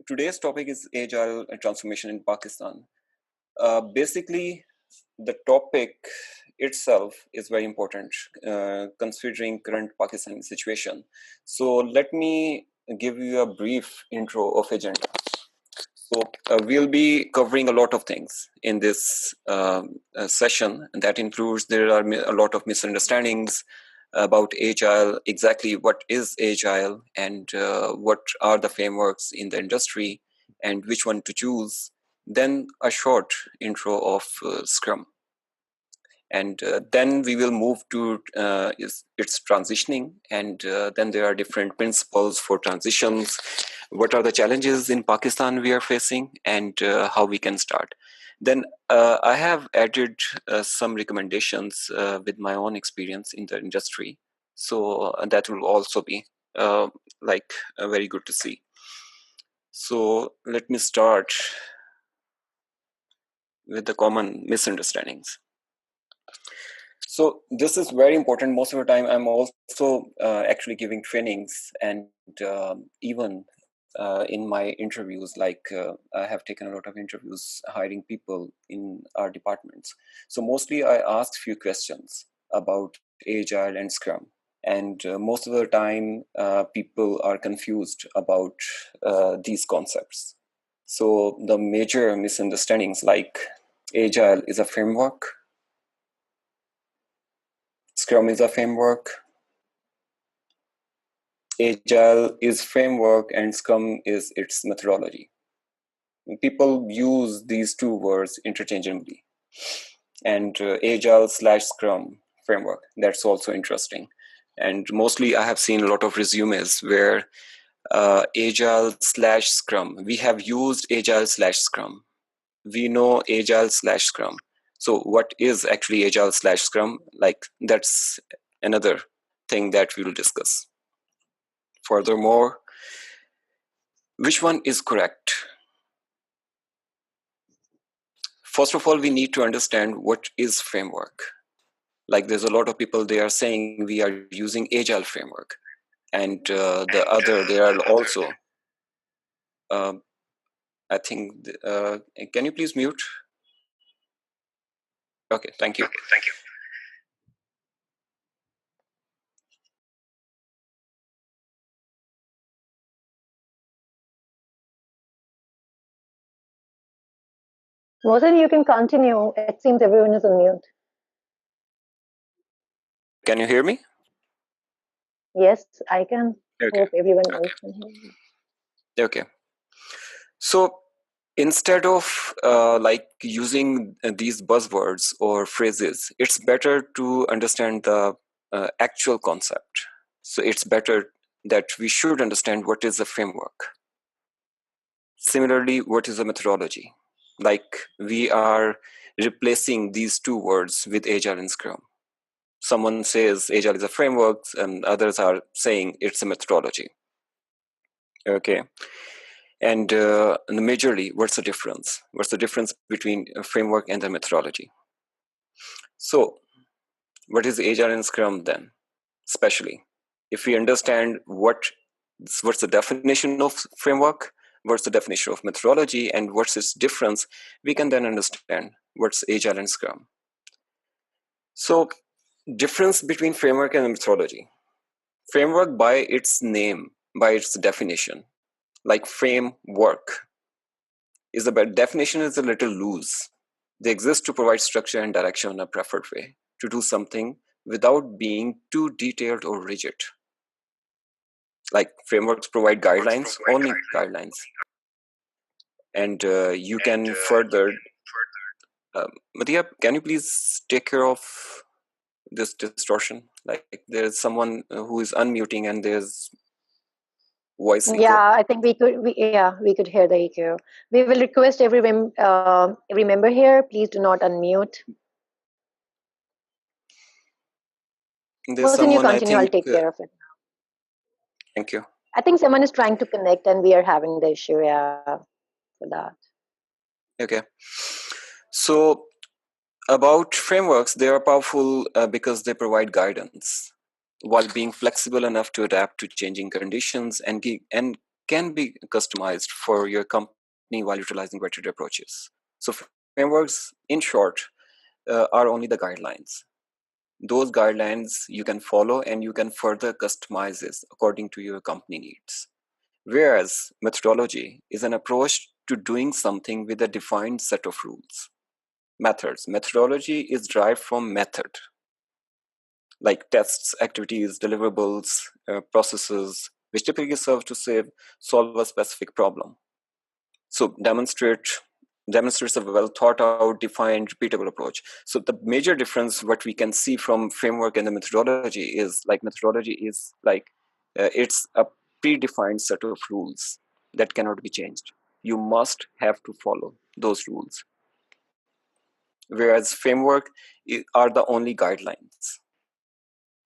today's topic is Agile Transformation in Pakistan. Basically, the topic itself is very important considering current Pakistani situation. So let me give you a brief intro of agenda. So we'll be covering a lot of things in this session. And that includes there are a lot of misunderstandings about Agile, exactly what is Agile and what are the frameworks in the industry and which one to choose. Then a short intro of Scrum. And then we will move to its transitioning. And then there are different principles for transitions. What are the challenges in Pakistan we are facing and how we can start. Then I have added some recommendations with my own experience in the industry. So that will also be very good to see. So let me start with the common misunderstandings. So this is very important. Most of the time, I'm also actually giving trainings, and even in my interviews, I have taken a lot of interviews hiring people in our departments. So mostly I ask few questions about Agile and Scrum. And most of the time, people are confused about these concepts. So the major misunderstandings like Agile is a framework, Scrum is a framework, Agile is framework, and Scrum is its methodology. People use these two words interchangeably. And Agile/Scrum framework, that's also interesting. And mostly I have seen a lot of resumes where Agile/Scrum, we have used Agile/Scrum. We know Agile/Scrum. So what is actually Agile/Scrum? That's another thing that we will discuss. Furthermore, which one is correct? First of all, we need to understand what is framework. Like there's a lot of people, they are saying we are using Agile framework. And there are also, I think, can you please mute? Okay, thank you. Mohsin, you can continue. It seems everyone is on mute. Can you hear me? Yes, I can. Okay. Hope everyone else can hear me. Okay. So instead of using these buzzwords or phrases, it's better to understand the actual concept. So it's better that we should understand what is the framework. Similarly, what is the methodology? Like we are replacing these two words with Agile and Scrum. Someone says Agile is a framework and others are saying it's a methodology. Okay. And majorly, what's the difference? What's the difference between a framework and a methodology? So what is Agile and Scrum then? Especially if we understand what's the definition of framework, what's the definition of methodology, and what's its difference, we can then understand what's Agile and Scrum. So difference between framework and methodology. Framework by its name, by its definition, like framework, is the definition is a little loose. They exist to provide structure and direction in a preferred way, to do something without being too detailed or rigid. Like frameworks provide guidelines, only guidelines. And you can further... Madhya, can you please take care of this distortion? Like there's someone who is unmuting and there's voice echo. Yeah, I think we could hear the echo. We will request every member here, please do not unmute. Mohsin, you continue. I'll take care of it now. Thank you. I think someone is trying to connect and we are having the issue, for that. Okay. So about frameworks, they are powerful because they provide guidance while being flexible enough to adapt to changing conditions and can be customized for your company while utilizing iterative approaches. So frameworks, in short, are only the guidelines. Those guidelines you can follow and you can further customize it according to your company needs. Whereas methodology is an approach to doing something with a defined set of rules. Methods. Methodology is derived from method, like tests, activities, deliverables, processes, which typically serve to solve a specific problem. So demonstrates a well thought out, defined, repeatable approach. So the major difference what we can see from framework and the methodology is it's a predefined set of rules that cannot be changed. You must have to follow those rules. Whereas framework are the only guidelines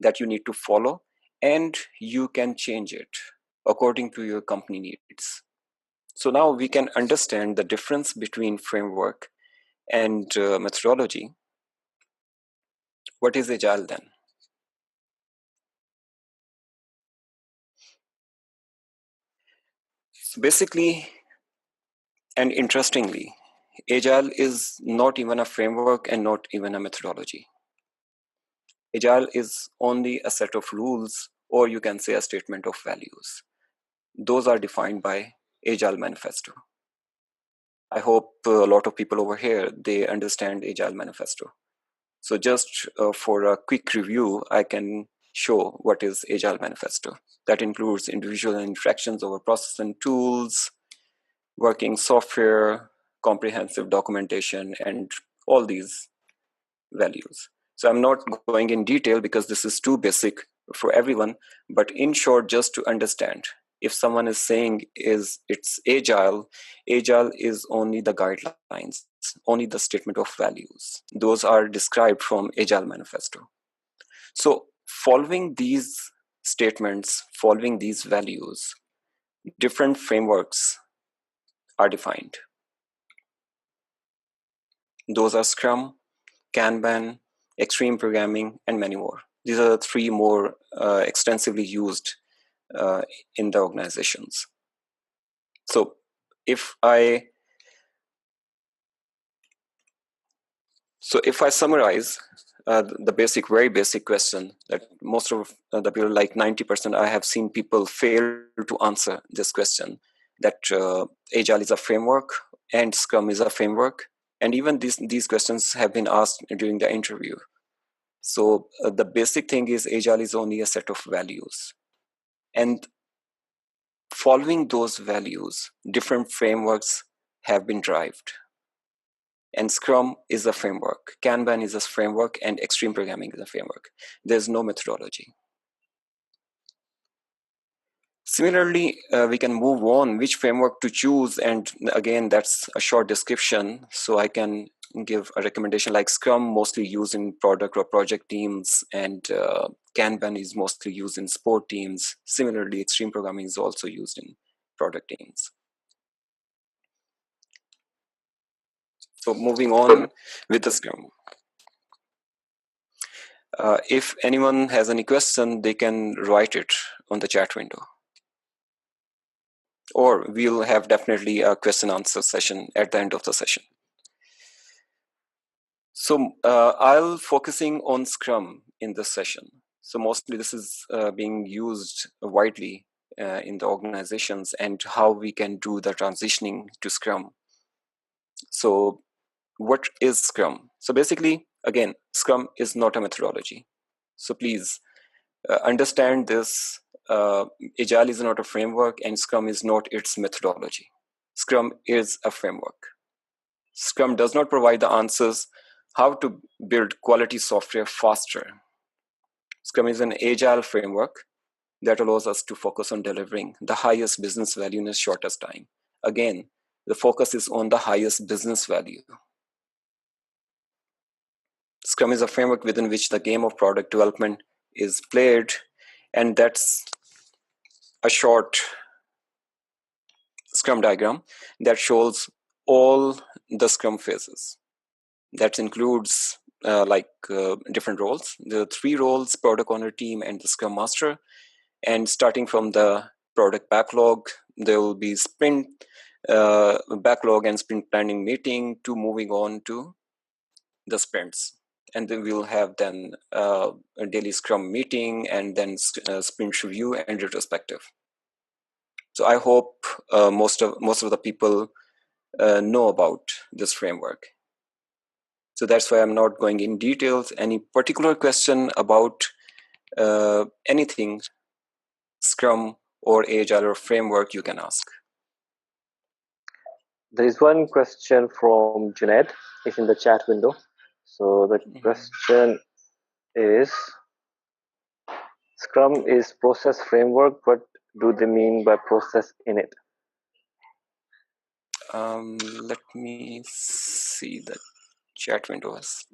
that you need to follow, and you can change it according to your company needs. So now we can understand the difference between framework and methodology. What is Agile then? So basically, and interestingly, Agile is not even a framework and not even a methodology. Agile is only a set of rules, or you can say a statement of values. Those are defined by Agile Manifesto. I hope a lot of people over here, they understand Agile Manifesto. So just for a quick review, I can show what is Agile Manifesto. That includes individual interactions over process and tools, working software, comprehensive documentation, and all these values. So I'm not going in detail because this is too basic for everyone, but in short, just to understand, if someone is saying it's agile is only the guidelines, only the statement of values. Those are described from Agile Manifesto. So following these statements, following these values, different frameworks are defined. Those are Scrum, Kanban, extreme programming, and many more. These are the three more extensively used in the organizations. So if I summarize the very basic question that most of the people, like 90%, I have seen people fail to answer this question, that Agile is a framework and Scrum is a framework. And even these questions have been asked during the interview. So the basic thing is Agile is only a set of values. And following those values, different frameworks have been derived. And Scrum is a framework, Kanban is a framework, and extreme programming is a framework. There's no methodology. Similarly, we can move on which framework to choose. And again, that's a short description. So I can give a recommendation like Scrum, mostly used in product or project teams, and Kanban is mostly used in sport teams. Similarly, extreme programming is also used in product teams. So moving on with the Scrum. If anyone has any question, they can write it on the chat window. Or we'll have definitely a question answer session at the end of the session. So I'll focusing on Scrum in this session. So mostly this is being used widely in the organizations, and how we can do the transitioning to Scrum. So what is Scrum? So basically, again, Scrum is not a methodology. So please understand this. Agile is not a framework, and Scrum is not its methodology. Scrum is a framework. Scrum does not provide the answers how to build quality software faster. Scrum is an agile framework that allows us to focus on delivering the highest business value in the shortest time. Again, the focus is on the highest business value. Scrum is a framework within which the game of product development is played, and that's a short Scrum diagram that shows all the Scrum phases. That includes different roles. There are 3 roles: product owner, team, and the Scrum Master. And starting from the product backlog, there will be sprint backlog and sprint planning meeting to moving on to the sprints. And then we'll have then a daily Scrum meeting and then sprint review and retrospective. So I hope most of the people know about this framework. So that's why I'm not going in details. Any particular question about anything Scrum or Agile or framework, you can ask. There is one question from Junaid. It's in the chat window. So the question is, Scrum is process framework. What do they mean by process in it? Let me see the chat windows.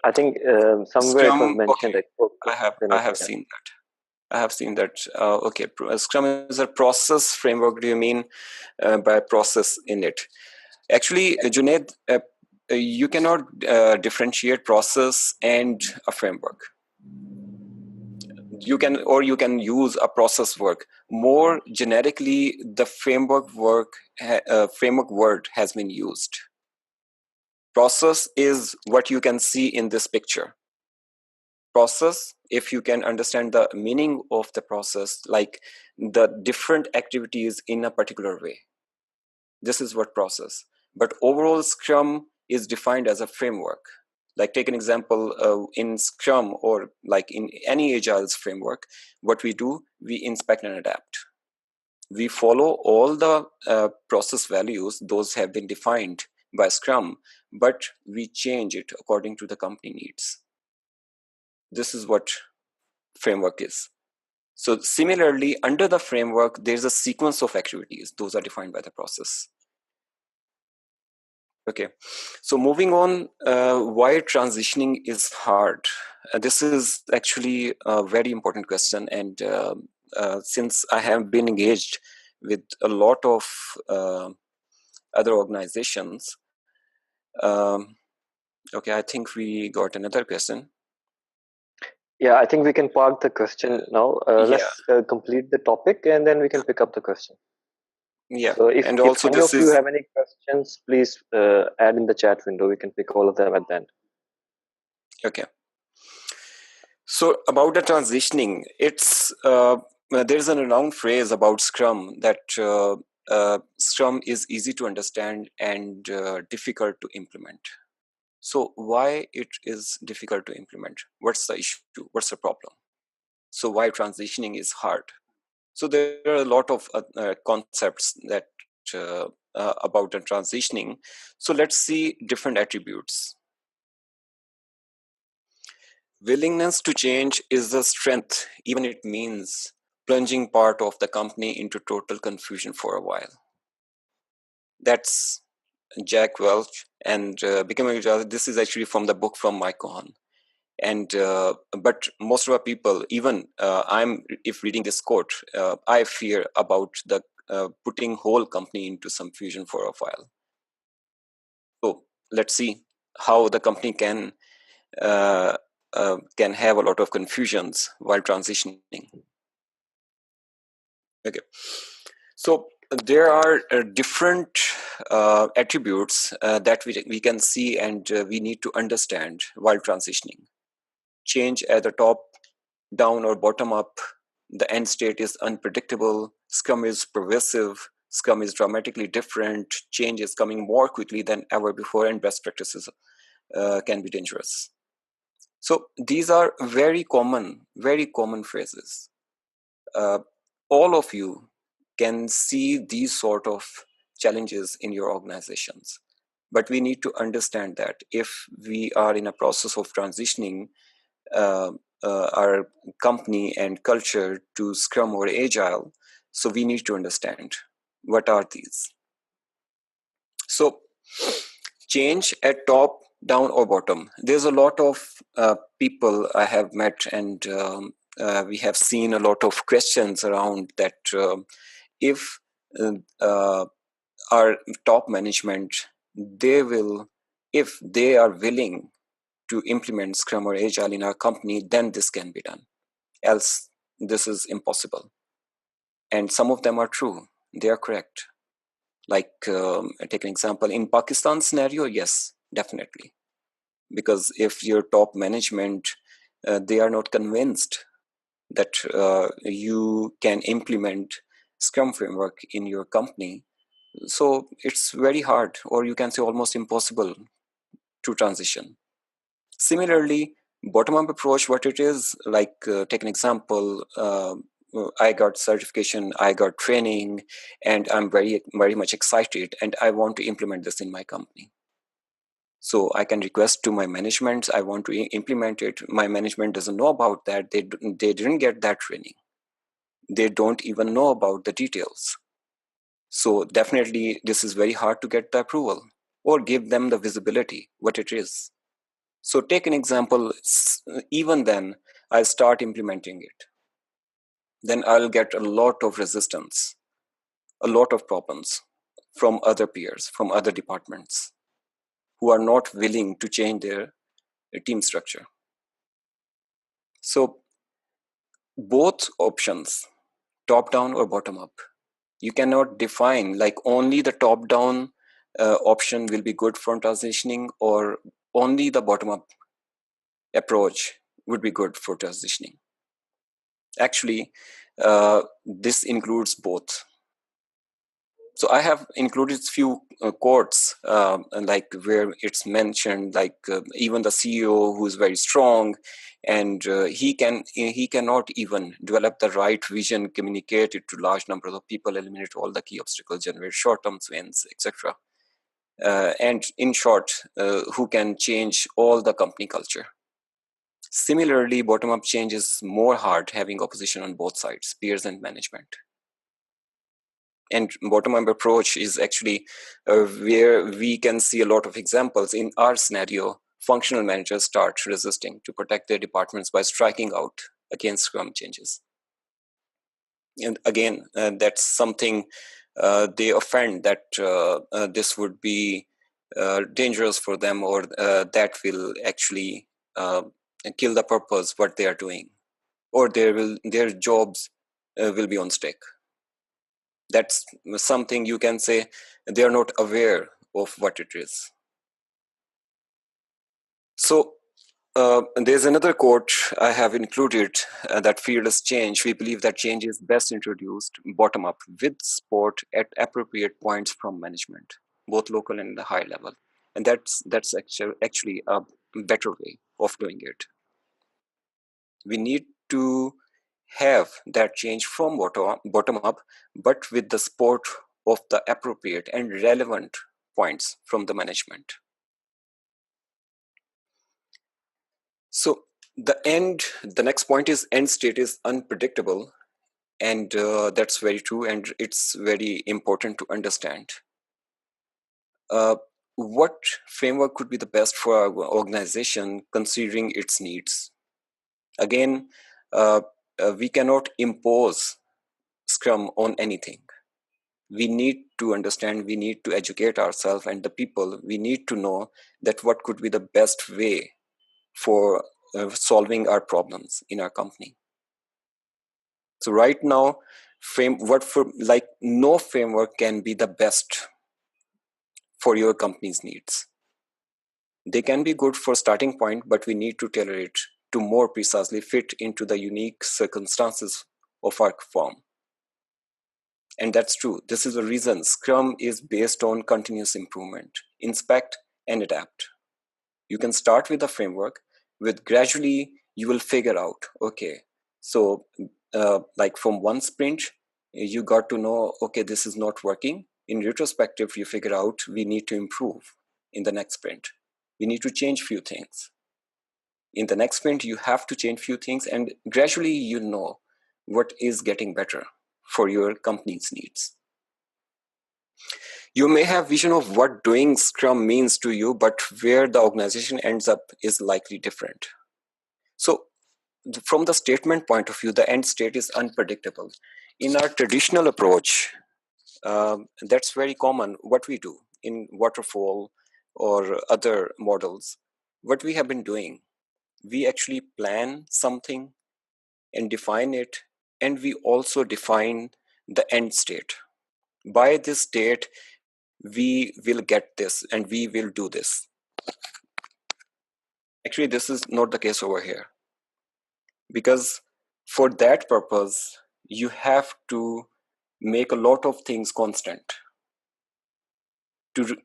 I think somewhere Scrum, it was mentioned. okay. I have seen that. I have seen that. Okay, Scrum is a process framework. Do you mean by process in it? Actually, Junaid, you cannot differentiate process and a framework. You can use a process work. More generically, the framework word has been used. Process is what you can see in this picture. Process, if you can understand the meaning of the process, like the different activities in a particular way, this is what process. But overall, Scrum is defined as a framework. Like take an example in Scrum or like in any Agile's framework, what we do, we inspect and adapt. We follow all the process values, those have been defined by Scrum, but we change it according to the company needs. This is what framework is. So similarly, under the framework, there's a sequence of activities. Those are defined by the process. Okay, so moving on, why transitioning is hard? This is actually a very important question. And since I have been engaged with a lot of other organizations, okay, I think we got another question. Yeah, I think we can park the question now. Let's complete the topic and then we can pick up the question. Yeah. So if and also any of you have any questions, please add in the chat window. We can pick all of them at the end. Okay. So about the transitioning, it's there's a renowned phrase about Scrum that Scrum is easy to understand and difficult to implement. So why it is difficult to implement? What's the issue? What's the problem? So why transitioning is hard? So there are a lot of concepts that about the transitioning. So let's see different attributes. Willingness to change is the strength, even it means plunging part of the company into total confusion for a while. That's Jack Welch and Becoming Agile. This is actually from the book from Mike Cohen. And but most of our people, even if reading this quote, I fear about the putting whole company into some fusion for a while. So let's see how the company can have a lot of confusions while transitioning. Okay, so there are different attributes that we can see and we need to understand while transitioning. Change at the top, down or bottom up. The end state is unpredictable. Scrum is pervasive. Scrum is dramatically different. Change is coming more quickly than ever before, and best practices can be dangerous. So these are very common phrases. All of you can see these sort of challenges in your organizations. But we need to understand that if we are in a process of transitioning our company and culture to Scrum or Agile, so we need to understand what are these. So change at top, down or bottom. There's a lot of people I have met and we have seen a lot of questions around that if our top management, they will, if they are willing to implement Scrum or Agile in our company, then this can be done. Else, this is impossible. And some of them are true. They are correct. Like, take an example. In Pakistan scenario, yes, definitely. Because if your top management, they are not convinced that you can implement Scrum framework in your company, so it's very hard, or you can say almost impossible to transition. Similarly, bottom-up approach, what it is, like take an example, I got certification, I got training, and I'm very, very much excited, and I want to implement this in my company. So I can request to my management, I want to implement it. My management doesn't know about that. They didn't get that training. They don't even know about the details. So definitely this is very hard to get the approval or give them the visibility, what it is. So take an example, even then I'll start implementing it. Then I'll get a lot of resistance, a lot of problems from other peers, from other departments who are not willing to change their team structure. So both options, top down or bottom up, you cannot define like only the top down option will be good for transitioning, or only the bottom up approach would be good for transitioning. Actually, this includes both. So I have included few quotes, like where it's mentioned, like even the CEO who is very strong, and he cannot even develop the right vision, communicate it to large numbers of people, eliminate all the key obstacles, generate short-term wins, etc. And in short, who can change all the company culture. Similarly, bottom-up change is more hard, having opposition on both sides, peers and management. And bottom-up approach is actually where we can see a lot of examples. In our scenario, functional managers start resisting to protect their departments by striking out against Scrum changes. And again, that's something they offend that this would be dangerous for them, or that will actually kill the purpose what they are doing, or their jobs will be on stake. That's something you can say they are not aware of what it is. So there's another quote I have included, that fearless change. We believe that change is best introduced bottom up with support at appropriate points from management, both local and the high level. And that's actually a better way of doing it. We need to have that change from bottom up, but with the support of the appropriate and relevant points from the management. So the next point is end state is unpredictable, and that's very true, and it's very important to understand. What framework could be the best for our organization considering its needs? Again, we cannot impose Scrum on anything. We need to understand, we need to educate ourselves and the people. We need to know that what could be the best way for solving our problems in our company. So right now, no framework can be the best for your company's needs. They can be good for starting point, but we need to tailor it to more precisely fit into the unique circumstances of our firm. And that's true. This is the reason Scrum is based on continuous improvement, inspect and adapt. You can start with a framework, with gradually you will figure out, okay, so like from one sprint, you got to know, okay, this is not working. In retrospective, you figure out we need to improve in the next sprint. We need to change few things. In the next sprint, you have to change few things, and gradually you know what is getting better for your company's needs. You may have vision of what doing Scrum means to you, but where the organization ends up is likely different. So from the statement point of view, the end state is unpredictable. In our traditional approach, That's very common. What we do in waterfall or other models, what we have been doing, we actually plan something and define it, and we also define the end state. By this date, we will get this and we will do this. Actually, this is not the case over here, because for that purpose, you have to make a lot of things constant to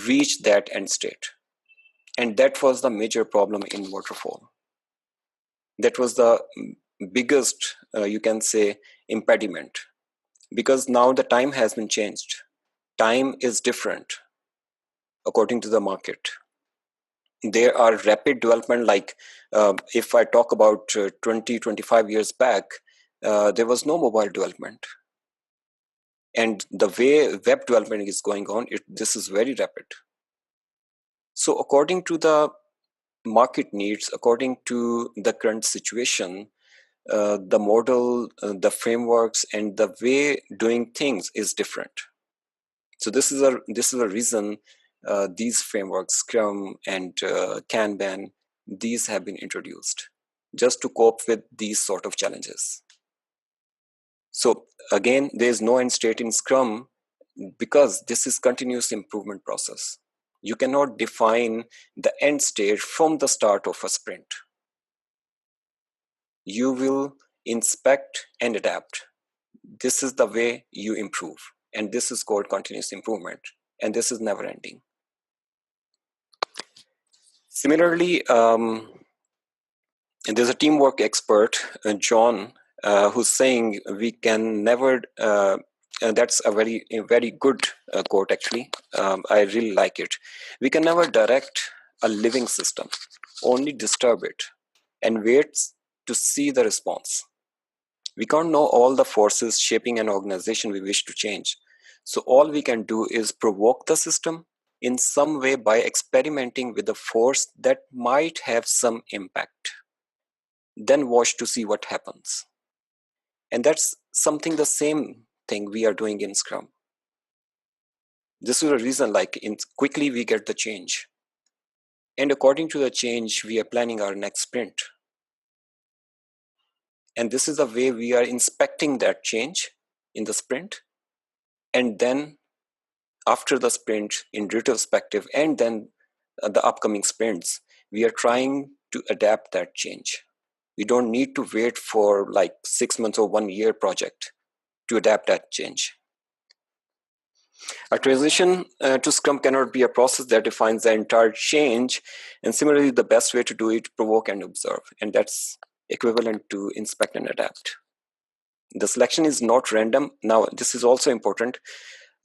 reach that end state. And that was the major problem in waterfall. That was the biggest, you can say, impediment, because now the time has been changed. Time is different according to the market. There are rapid development, like if I talk about 20-25 years back, there was no mobile development. And the way web development is going on, this is very rapid. So according to the market needs, according to the current situation, the model, the frameworks, and the way doing things is different. So this is a reason these frameworks, Scrum and Kanban, these have been introduced just to cope with these sort of challenges. So again, there is no end state in Scrum because this is continuous improvement process. You cannot define the end state from the start of a sprint. You will inspect and adapt. This is the way you improve. And this is called continuous improvement. And this is never ending. Similarly, there's a teamwork expert, John, who's saying we can never, that's a very good quote actually. I really like it. We can never direct a living system, only disturb it and wait to see the response. We can't know all the forces shaping an organization we wish to change. So all we can do is provoke the system in some way by experimenting with a force that might have some impact. Then watch to see what happens. And that's something the same thing we are doing in Scrum. This is a reason, like quickly we get the change. And according to the change, we are planning our next sprint. And this is the way we are inspecting that change in the sprint. And then after the sprint in retrospective, and then the upcoming sprints, we are trying to adapt that change. We don't need to wait for like 6 months or 1 year project to adapt that change. A transition to Scrum cannot be a process that defines the entire change. And similarly, the best way to do it, provoke and observe. And that's equivalent to inspect and adapt. The selection is not random. Now, this is also important.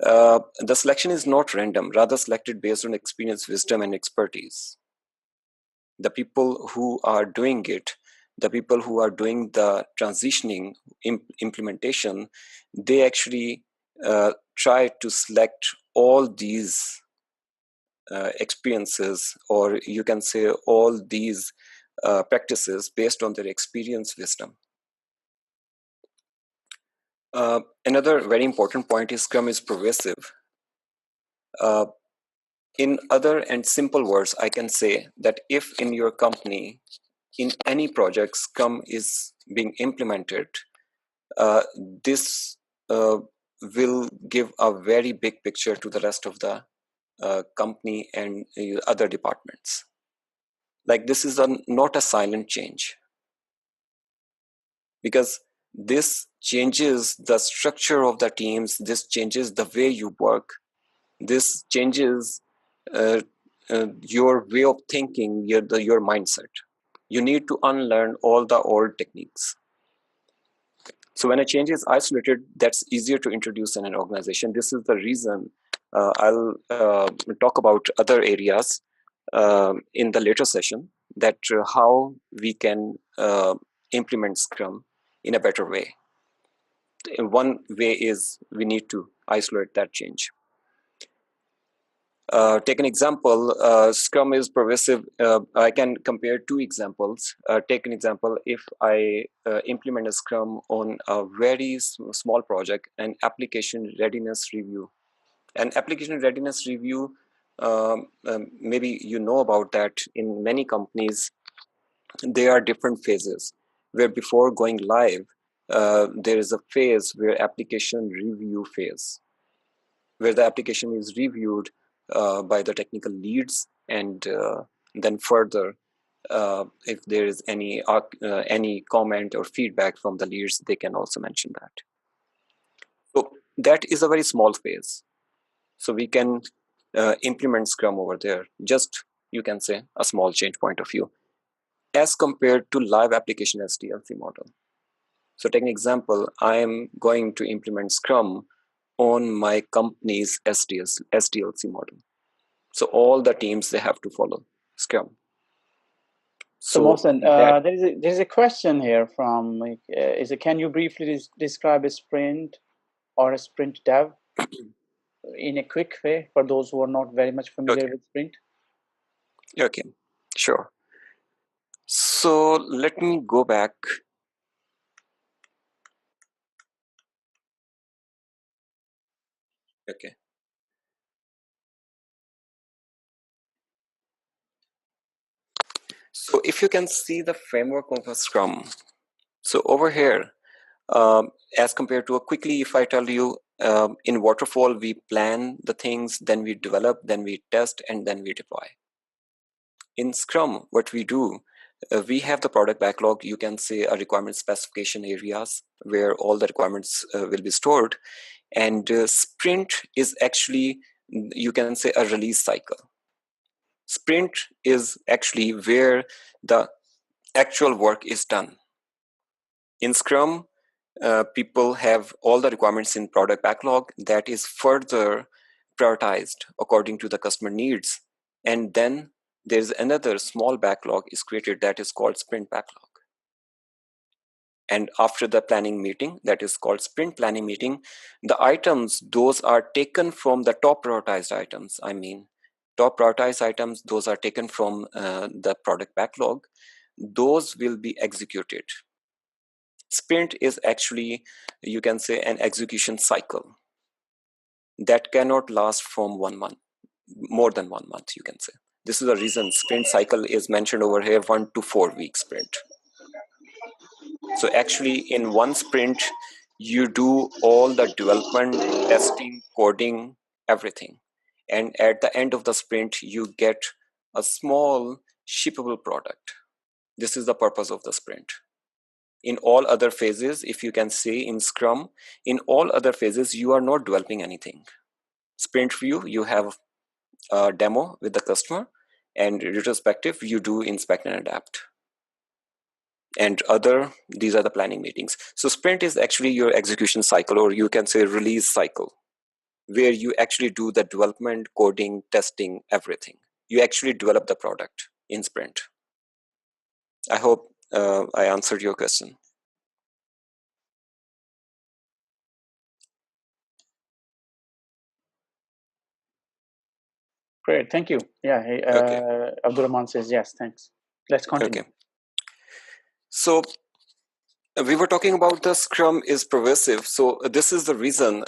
The selection is not random, rather selected based on experience, wisdom, and expertise. The people who are doing it, the people who are doing the transitioning implementation, they actually try to select all these experiences, or you can say all these practices based on their experience, wisdom. Another very important point is Scrum is pervasive. In other and simple words, I can say that if in your company, in any project, Scrum is being implemented, this will give a very big picture to the rest of the company and other departments. Like this is not a silent change, because this changes the structure of the teams, this changes the way you work, this changes your way of thinking, your mindset. You need to unlearn all the old techniques. So when a change is isolated, that's easier to introduce in an organization. This is the reason I'll talk about other areas in the later session, that how we can implement Scrum in a better way. One way is we need to isolate that change. Take an example, Scrum is pervasive. I can compare two examples. Take an example, if I implement a Scrum on a very small project, an application readiness review. An application readiness review, maybe you know about that in many companies, there are different phases where before going live, there is a phase where application review phase, where the application is reviewed by the technical leads, and then further, if there is any comment or feedback from the leads, they can also mention that. So that is a very small phase. So we can implement Scrum over there. Just, you can say, a small change point of view, as compared to live application SDLC model. So take an example, I am going to implement Scrum on my company's SDLC model. So all the teams, they have to follow Scrum. So Mohsin, there's a question here from, can you briefly describe a sprint or a sprint dev in a quick way for those who are not very much familiar with sprint? Okay, sure. So let me go back. Okay. So if you can see the framework of a Scrum, so over here, as compared to quickly, if I tell you, in waterfall, we plan the things, then we develop, then we test, and then we deploy. In Scrum, what we do, we have the product backlog, you can say a requirement specification areas where all the requirements will be stored. And sprint is actually, you can say, a release cycle. Sprint is actually where the actual work is done. In Scrum, people have all the requirements in product backlog that is further prioritized according to the customer needs. And then there's another small backlog is created that is called sprint backlog. And after the planning meeting, that is called sprint planning meeting, the items, those are taken from the top prioritized items. I mean, top prioritized items, those are taken from the product backlog. Those will be executed. Sprint is actually, you can say, an execution cycle that cannot last from 1 month, more than 1 month, you can say. This is the reason sprint cycle is mentioned over here, 1 to 4 week sprint. So actually in one sprint, you do all the development, testing, coding, everything. And at the end of the sprint, you get a small shippable product. This is the purpose of the sprint. In all other phases, if you can say in Scrum, in all other phases, you are not developing anything. Sprint view, you have a demo with the customer, and retrospective, you do inspect and adapt. And these are the planning meetings. So sprint is actually your execution cycle, or you can say release cycle, where you actually do the development, coding, testing, everything. You actually develop the product in sprint. I hope I answered your question. Great, thank you. Yeah, Abdul Rahman says yes, thanks. Let's continue. Okay. So we were talking about the Scrum is pervasive. So this is the reason,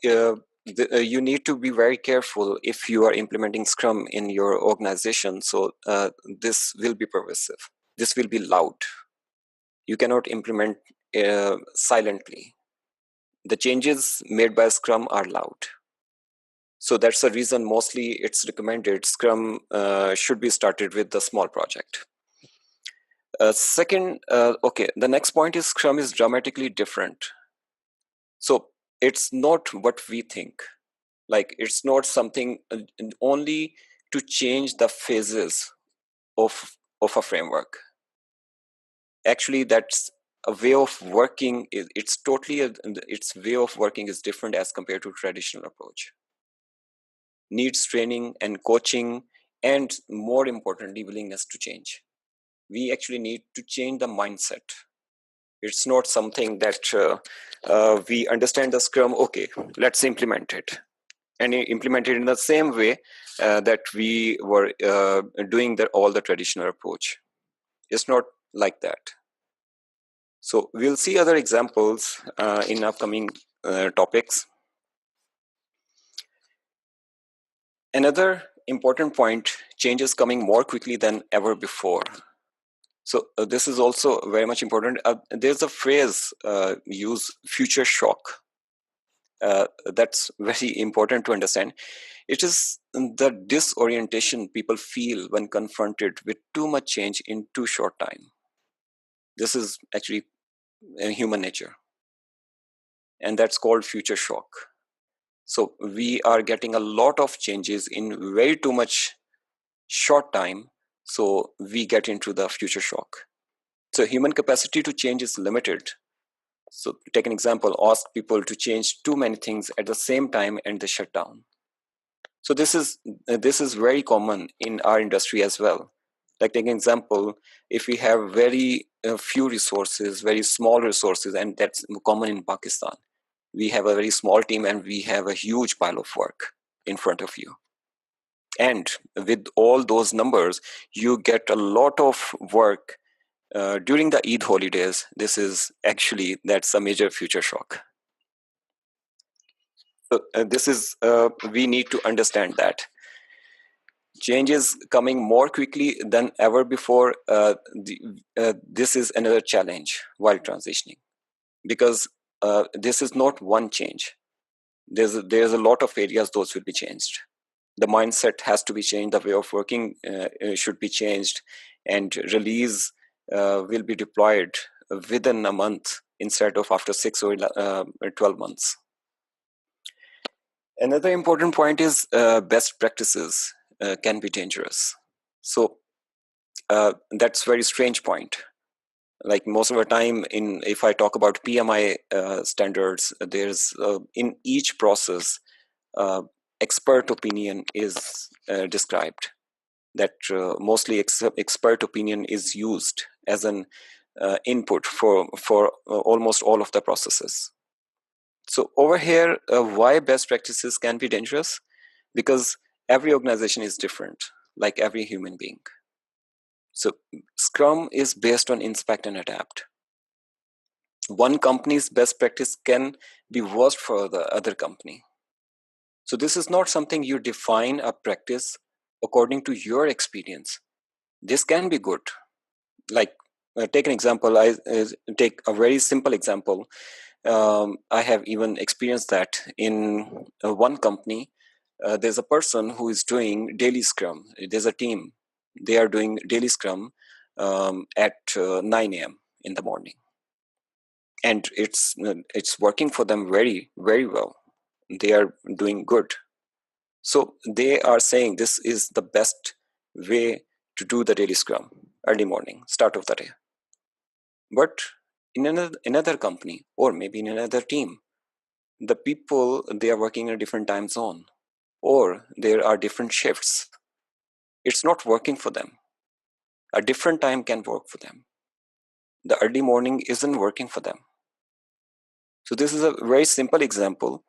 you need to be very careful if you are implementing Scrum in your organization. So this will be pervasive. This will be loud. You cannot implement silently. The changes made by Scrum are loud. So that's the reason mostly it's recommended Scrum should be started with the small project. Second, the next point is Scrum is dramatically different. So it's not what we think. Like, it's not something only to change the phases of a framework. Actually, that's a way of working. It's totally, its way of working is different as compared to traditional approach. Needs training and coaching, and more importantly, willingness to change. We actually need to change the mindset. It's not something that we understand the Scrum, okay, let's implement it. and implement it in the same way that we were doing all the traditional approach. It's not like that. So we'll see other examples in upcoming topics. Another important point, change is coming more quickly than ever before. So this is also very much important. There's a phrase use, future shock. That's very important to understand. It is the disorientation people feel when confronted with too much change in too short time. This is actually human nature, and that's called future shock. So we are getting a lot of changes in very too much short time, so we get into the future shock. So human capacity to change is limited. So take an example, ask people to change too many things at the same time and they shut down. So this is very common in our industry as well. Like take an example, if we have very few resources, very small resources, and that's common in Pakistan. We have a very small team and we have a huge pile of work in front of you. And with all those numbers, you get a lot of work during the Eid holidays. That's a major future shock. So we need to understand that change is coming more quickly than ever before. This is another challenge while transitioning, because this is not one change. There's a lot of areas those will be changed. The mindset has to be changed. The way of working should be changed, and release will be deployed within a month instead of after 6 or 12 months. Another important point is best practices can be dangerous. So that's a very strange point. Like most of the time, if I talk about PMI standards, there's in each process, expert opinion is described. That mostly expert opinion is used as an input for almost all of the processes. So over here, why best practices can be dangerous? Because every organization is different, like every human being. So Scrum is based on inspect and adapt. One company's best practice can be worse for the other company. So this is not something you define a practice according to your experience. This can be good. Like take an example. I take a very simple example. I have even experienced that in one company. There's a person who is doing daily Scrum. There's a team. They are doing daily Scrum at 9 a.m. in the morning. And it's working for them very, very well. They are doing good. So they are saying this is the best way to do the daily Scrum, early morning, start of the day. But in another company, or maybe in another team, the people, they are working in a different time zone, or there are different shifts. It's not working for them. A different time can work for them. The early morning isn't working for them. So this is a very simple example.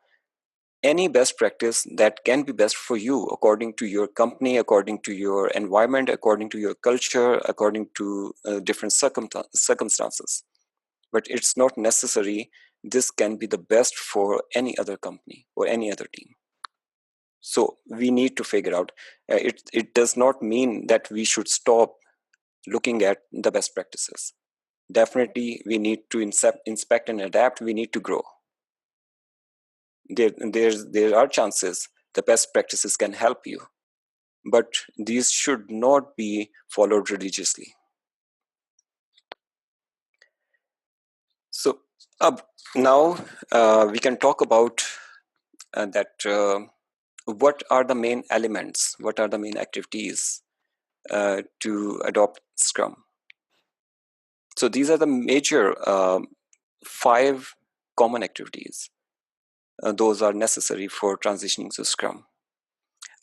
Any best practice that can be best for you according to your company, according to your environment, according to your culture, according to different circumstances. But it's not necessary this can be the best for any other company or any other team. So we need to figure out, it does not mean that we should stop looking at the best practices. Definitely we need to inspect and adapt. We need to grow. There are chances the best practices can help you, but these should not be followed religiously. So now we can talk about what are the main elements, what are the main activities to adopt Scrum. So these are the major 5 common activities. Those are necessary for transitioning to Scrum.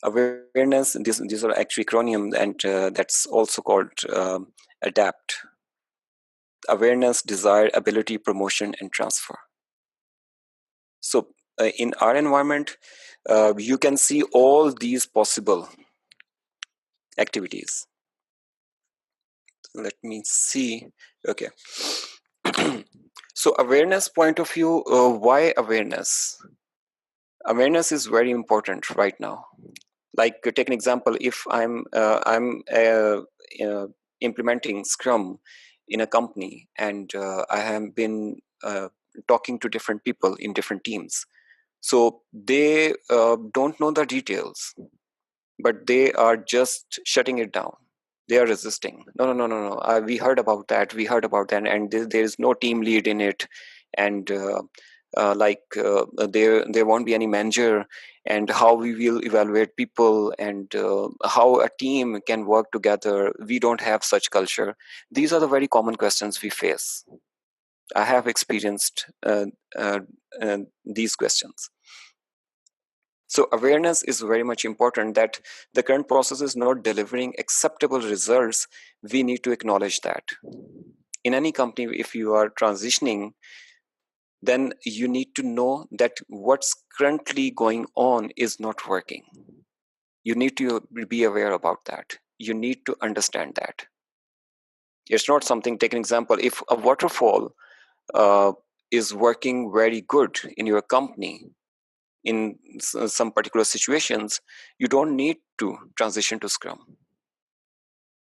Awareness, these are actually acronyms, and that's also called ADAPT. Awareness, desire, ability, promotion, and transfer. So in our environment, you can see all these possible activities. Let me see. Okay. So awareness point of view, why awareness? Awareness is very important right now. Like take an example, if I'm implementing Scrum in a company, and I have been talking to different people in different teams. So they don't know the details, but they are just shutting it down. They are resisting. No. We heard about that. And there is no team lead in it, and there won't be any manager, and how we will evaluate people, and how a team can work together. We don't have such culture. These are the very common questions we face. I have experienced these questions. So awareness is very much important that the current process is not delivering acceptable results. We need to acknowledge that. In any company, if you are transitioning, then you need to know that what's currently going on is not working. You need to be aware about that. You need to understand that. It's not something, take an example, if a waterfall is working very good in your company, in some particular situations, you don't need to transition to Scrum.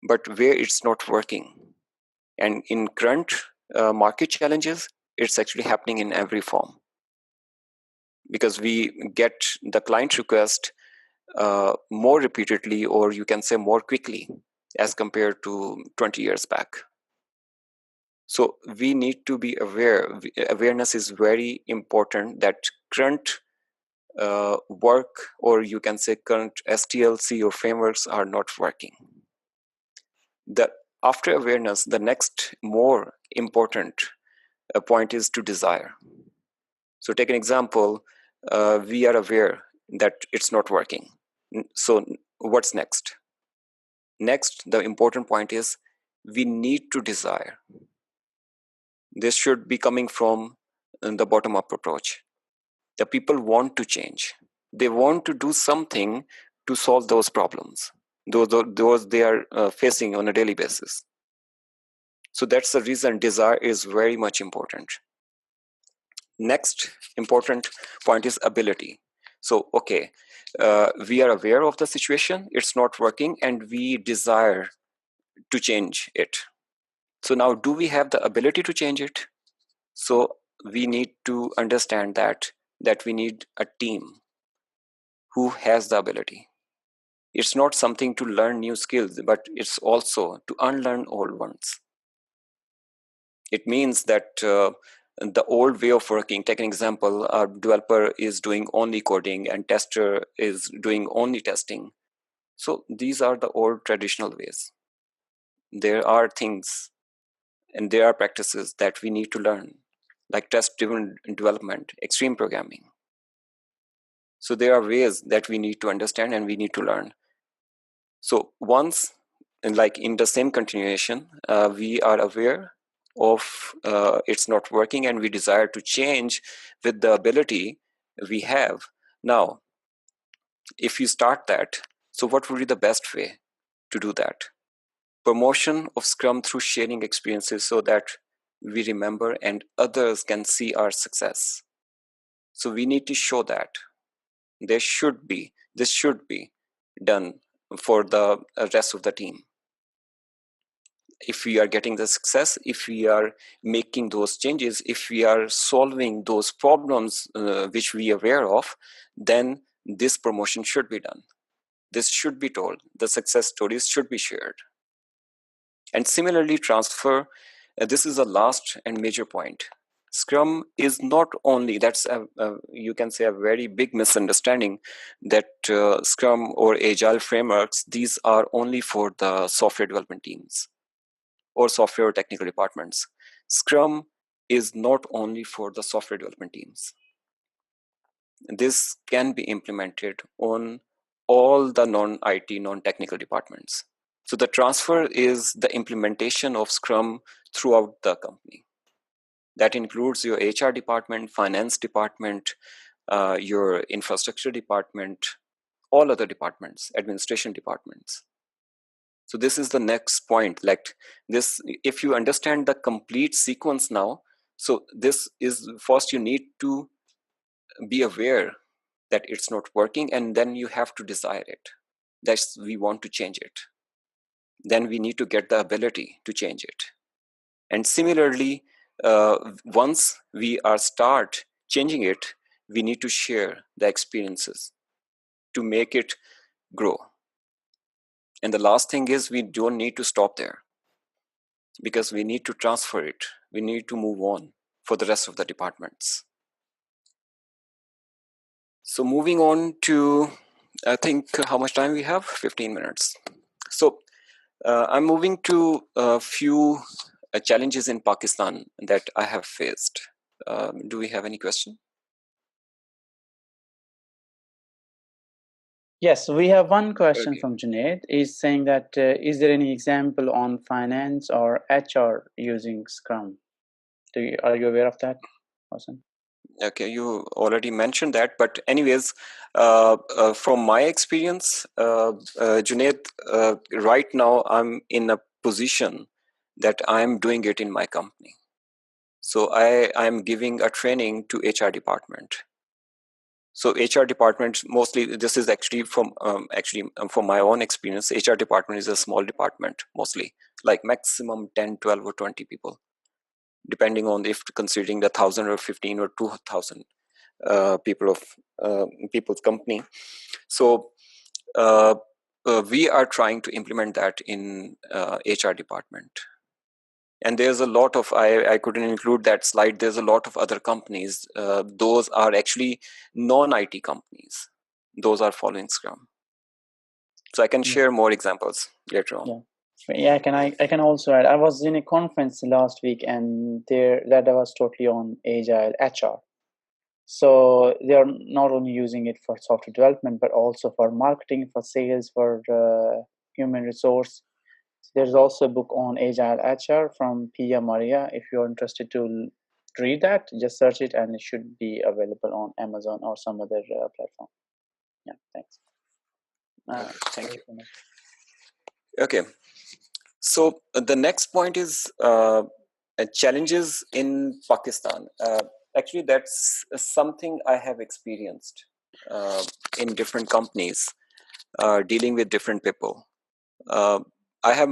But where it's not working, and in current market challenges, it's actually happening in every form. Because we get the client request more repeatedly, or you can say more quickly, as compared to 20 years back. So we need to be aware. Awareness is very important that current work, or you can say current STLC or frameworks are not working. After awareness, the next more important point is to desire. So take an example, we are aware that it's not working. So what's next? Next, the important point is we need to desire. This should be coming from the bottom-up approach. The people want to change. They want to do something to solve those problems, those they are facing on a daily basis. So that's the reason desire is very much important. Next important point is ability. So, okay, we are aware of the situation, it's not working, and we desire to change it. So now, do we have the ability to change it? So we need to understand that we need a team who has the ability. It's not something to learn new skills, but it's also to unlearn old ones. It means that the old way of working, take an example, a developer is doing only coding and tester is doing only testing. So these are the old traditional ways. There are things and there are practices that we need to learn, like test-driven development, extreme programming. So there are ways that we need to understand and we need to learn. So once, like in the same continuation, we are aware of it's not working and we desire to change with the ability we have. Now, if you start that, so what would be the best way to do that? Promotion of Scrum through sharing experiences so that we remember and others can see our success. So we need to show that this should be done for the rest of the team. If we are getting the success, if we are making those changes, if we are solving those problems which we are aware of, then this promotion should be done. This should be told. The success stories should be shared. And similarly, transfer, this is the last and major point. Scrum is not only, that's you can say a very big misunderstanding, that Scrum or Agile frameworks, these are only for the software development teams or software or technical departments. Scrum is not only for the software development teams. This can be implemented on all the non-IT, non-technical departments. So the transfer is the implementation of Scrum throughout the company. That includes your HR department, finance department, your infrastructure department, all other departments, administration departments. So this is the next point. Like this, if you understand the complete sequence now, so this is first you need to be aware that it's not working, and then you have to desire it. That's we want to change it. Then we need to get the ability to change it. And similarly, once we are start changing it, we need to share the experiences to make it grow. And the last thing is we don't need to stop there, because we need to transfer it. We need to move on for the rest of the departments. So moving on to, I think, how much time we have? 15 minutes. So I'm moving to a few challenges in Pakistan that I have faced. Do we have any question? Yes, we have one question Okay. from Junaid. He's saying that, is there any example on finance or HR using Scrum? Are you aware of that, Mohsin? Okay, you already mentioned that, but anyways, from my experience, Junaid, right now I'm in a position that I'm doing it in my company. So I'm giving a training to HR department. So HR department, mostly this is actually from my own experience. HR department is a small department, mostly like maximum 10, 12 or 20 people, depending on if considering the 1,000 or 15 or 2,000 people's company. So we are trying to implement that in HR department. And there's a lot of, I couldn't include that slide. There's a lot of other companies. Those are actually non-IT companies. Those are following Scrum. So I can share more examples later on. Yeah, I can also add. I was in a conference last week, and that was totally on Agile HR. So they are not only using it for software development, but also for marketing, for sales, for human resource. There's also a book on Agile HR from Pia Maria. If you're interested to read that, just search it, and it should be available on Amazon or some other platform. Yeah, thanks. Thank you. Okay. So the next point is challenges in Pakistan. Actually, that's something I have experienced in different companies, dealing with different people. I have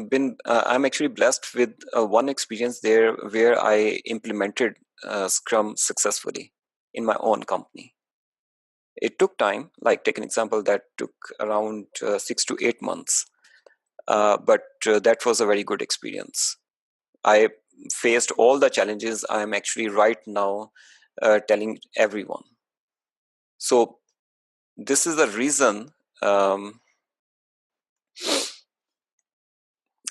been, I'm actually blessed with one experience there where I implemented Scrum successfully in my own company. It took time, like take an example that took around 6 to 8 months. But that was a very good experience. I faced all the challenges I'm actually right now telling everyone. So this is the reason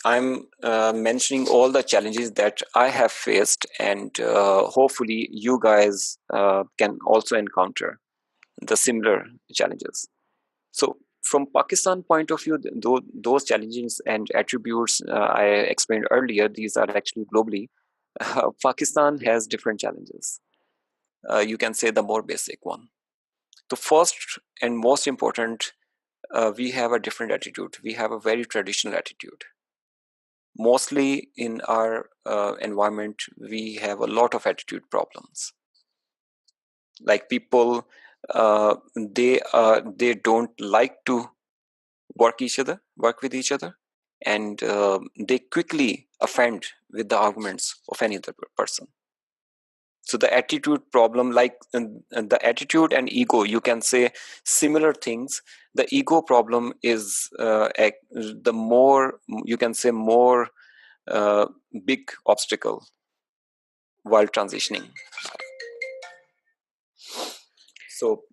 I'm mentioning all the challenges that I have faced, and hopefully you guys can also encounter the similar challenges. So from Pakistan point of view, those challenges and attributes I explained earlier, these are actually globally. Pakistan has different challenges. You can say the more basic one. The first and most important, we have a different attitude. We have a very traditional attitude. Mostly in our environment, we have a lot of attitude problems. Like people, they don't like to work with each other, and they quickly offend with the arguments of any other person. So the attitude problem, like the attitude and ego, you can say similar things. The ego problem is the more, you can say, more big obstacle while transitioning. So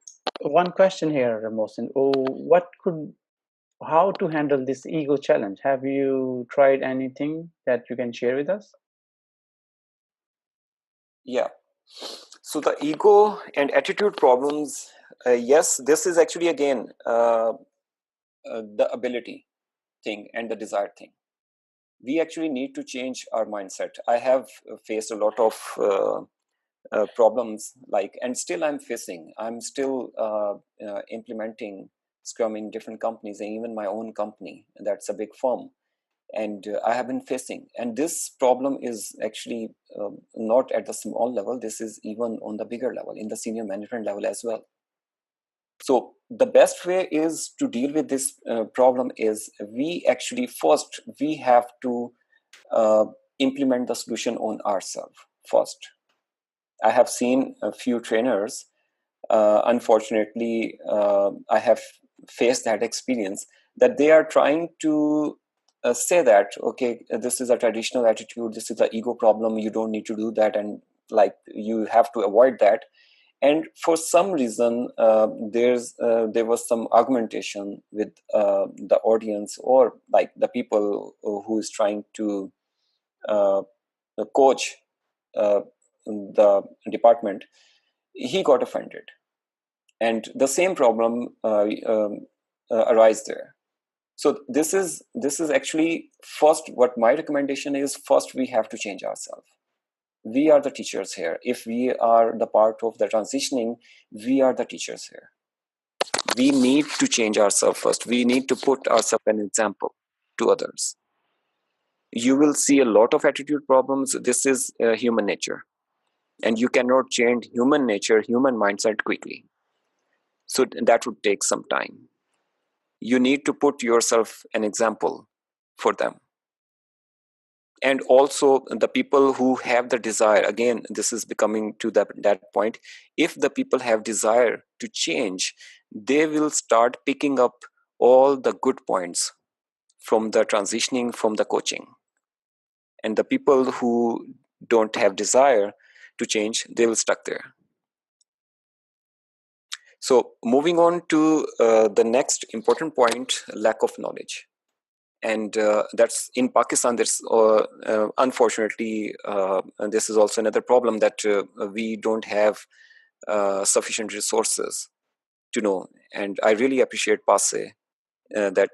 one question here, Mohsin. How to handle this ego challenge? Have you tried anything that you can share with us? Yeah. So the ego and attitude problems, yes, this is actually again the ability thing and the desire thing. We actually need to change our mindset. I have faced a lot of problems, like, and still I'm still implementing Scrum in different companies, and even my own company, that's a big firm. And I have been facing, and this problem is actually not at the small level, this is even on the bigger level, in the senior management level as well. So the best way is to deal with this problem is we have to implement the solution on ourselves first. I have seen a few trainers, unfortunately, I have faced that experience, that they are trying to say that, okay, this is a traditional attitude, this is the ego problem, you don't need to do that, and like you have to avoid that. And for some reason, there was some argumentation with the audience, or like the people who is trying to coach the department. He got offended, and the same problem arise there. So this is actually, first, what my recommendation is, first we have to change ourselves. We are the teachers here. If we are the part of the transitioning, we are the teachers here. We need to change ourselves first. We need to put ourselves an example to others. You will see a lot of attitude problems. This is human nature. And you cannot change human nature, human mindset quickly. So that would take some time. You need to put yourself an example for them. And also the people who have the desire, again, this is becoming to that point, if the people have desire to change, they will start picking up all the good points from the transitioning, from the coaching. And the people who don't have desire to change, they will stuck there. So moving on to the next important point, lack of knowledge. And that's in Pakistan, there's unfortunately, and this is also another problem, that we don't have sufficient resources to know. And I really appreciate PASE that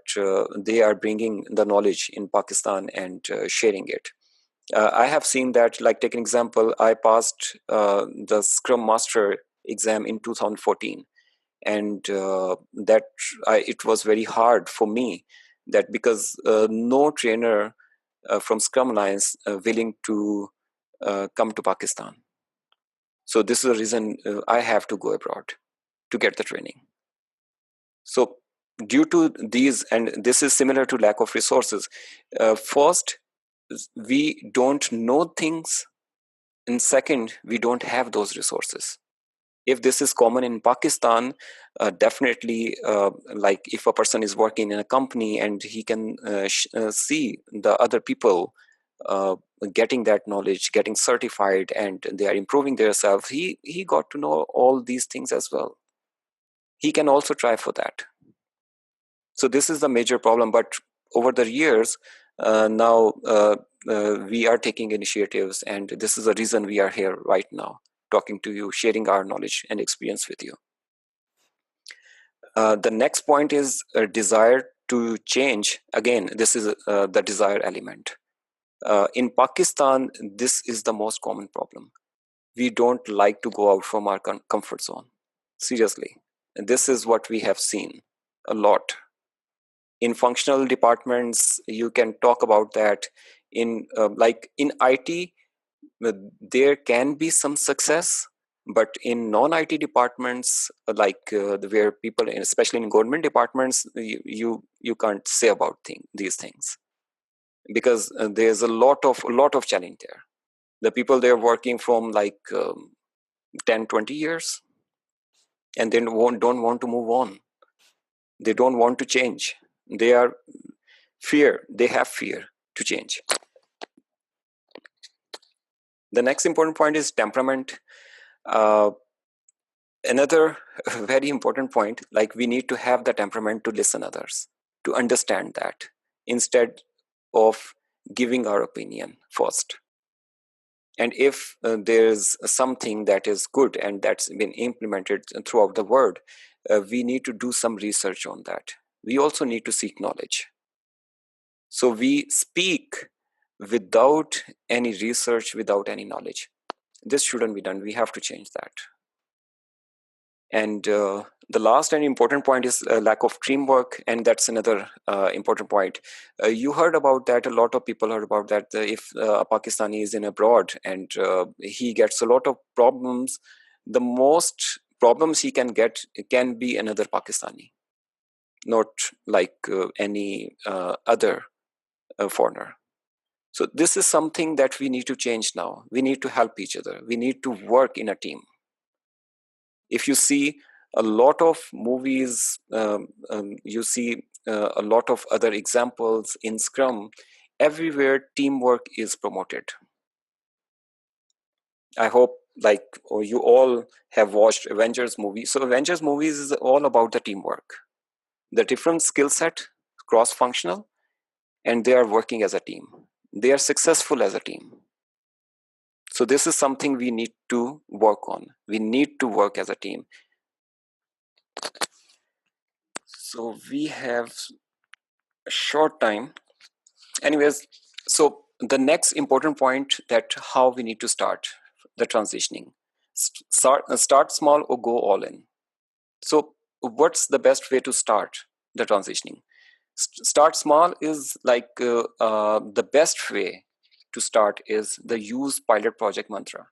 they are bringing the knowledge in Pakistan and sharing it. I have seen that, like, take an example, I passed the Scrum Master exam in 2014. And it was very hard for me, that because no trainer from Scrum Alliance willing to come to Pakistan. So this is the reason I have to go abroad to get the training. So due to these, and this is similar to lack of resources, first, we don't know things, and second, we don't have those resources. If this is common in Pakistan, definitely, like if a person is working in a company and he can see the other people getting that knowledge, getting certified, and they are improving themselves, he got to know all these things as well. He can also try for that. So this is the major problem. But over the years, now we are taking initiatives, and this is the reason we are here right now, talking to you, sharing our knowledge and experience with you. The next point is a desire to change. Again, this is the desire element. In Pakistan, this is the most common problem. We don't like to go out from our comfort zone. Seriously. And this is what we have seen a lot. In functional departments, you can talk about that. In like in IT, there can be some success, but in non-IT departments, like where people, especially in government departments, you can't say about these things, because there's a lot of challenge there. The people, they're working from like 10-20 years, and they don't want to move on. They don't want to change. They have fear to change. The next important point is temperament. Another very important point, like we need to have the temperament to listen others, to understand that, instead of giving our opinion first. And if there's something that is good and that's been implemented throughout the world, we need to do some research on that. We also need to seek knowledge. So we speak without any research, without any knowledge. This shouldn't be done. We have to change that. And the last and important point is lack of teamwork, and that's another important point. You heard about that. A lot of people heard about that. If a Pakistani is in abroad and he gets a lot of problems, the most problems he can get can be another Pakistani, not like any other foreigner. So this is something that we need to change now. We need to help each other. We need to work in a team. If you see a lot of movies, you see a lot of other examples in Scrum, everywhere teamwork is promoted. I hope you all have watched Avengers movie. So Avengers movies is all about the teamwork. The different skill set, cross-functional, and they are working as a team. They are successful as a team. So this is something we need to work on. We need to work as a team. So we have a short time. Anyways, so the next important point, that how we need to start the transitioning. Start small or go all in. So what's the best way to start the transitioning? Start small is the best way to start is the use pilot project mantra.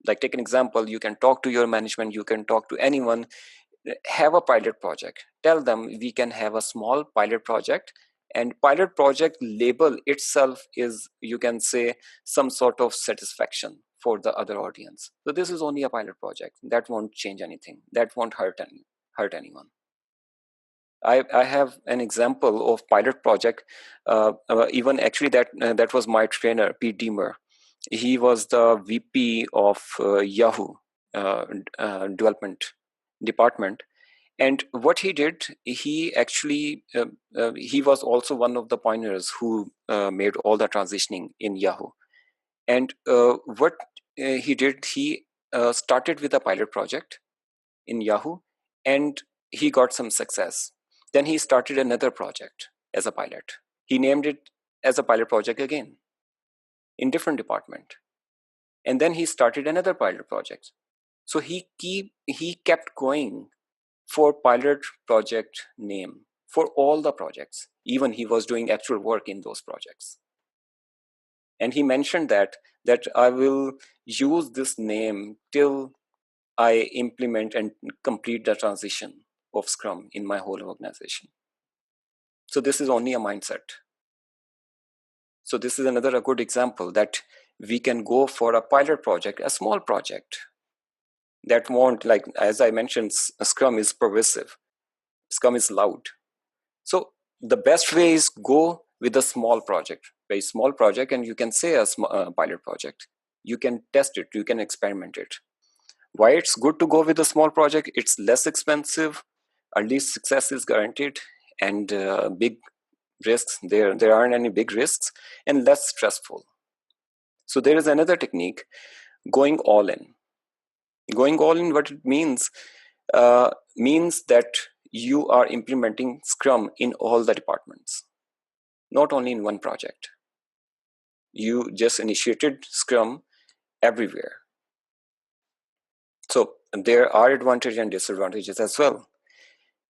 Like, take an example, you can talk to your management, you can talk to anyone, have a pilot project. Tell them we can have a small pilot project, and pilot project label itself is, you can say, some sort of satisfaction for the other audience. So this is only a pilot project. That won't change anything. That won't hurt anyone. I have an example of pilot project. Even actually that was my trainer, Pete Deemer. He was the VP of Yahoo development department. And what he did, he actually, he was also one of the pioneers who made all the transitioning in Yahoo. And what he did, he started with a pilot project in Yahoo, and he got some success. Then he started another project as a pilot. He named it as a pilot project again in different department. And then he started another pilot project. So he kept going for pilot project name for all the projects. Even he was doing actual work in those projects. And he mentioned that I will use this name till I implement and complete the transition of Scrum in my whole organization. So this is only a mindset. So this is a good example that we can go for a pilot project, a small project that won't, like, as I mentioned, Scrum is pervasive. Scrum is loud. So the best way is go with a small project, very small project, and you can say a pilot project. You can test it, you can experiment it. Why it's good to go with a small project? It's less expensive, at least success is guaranteed, and big risks, there aren't any big risks, and less stressful. So there is another technique, going all in. Going all in, what it means that you are implementing Scrum in all the departments, not only in one project. You just initiated Scrum everywhere. So there are advantages and disadvantages as well.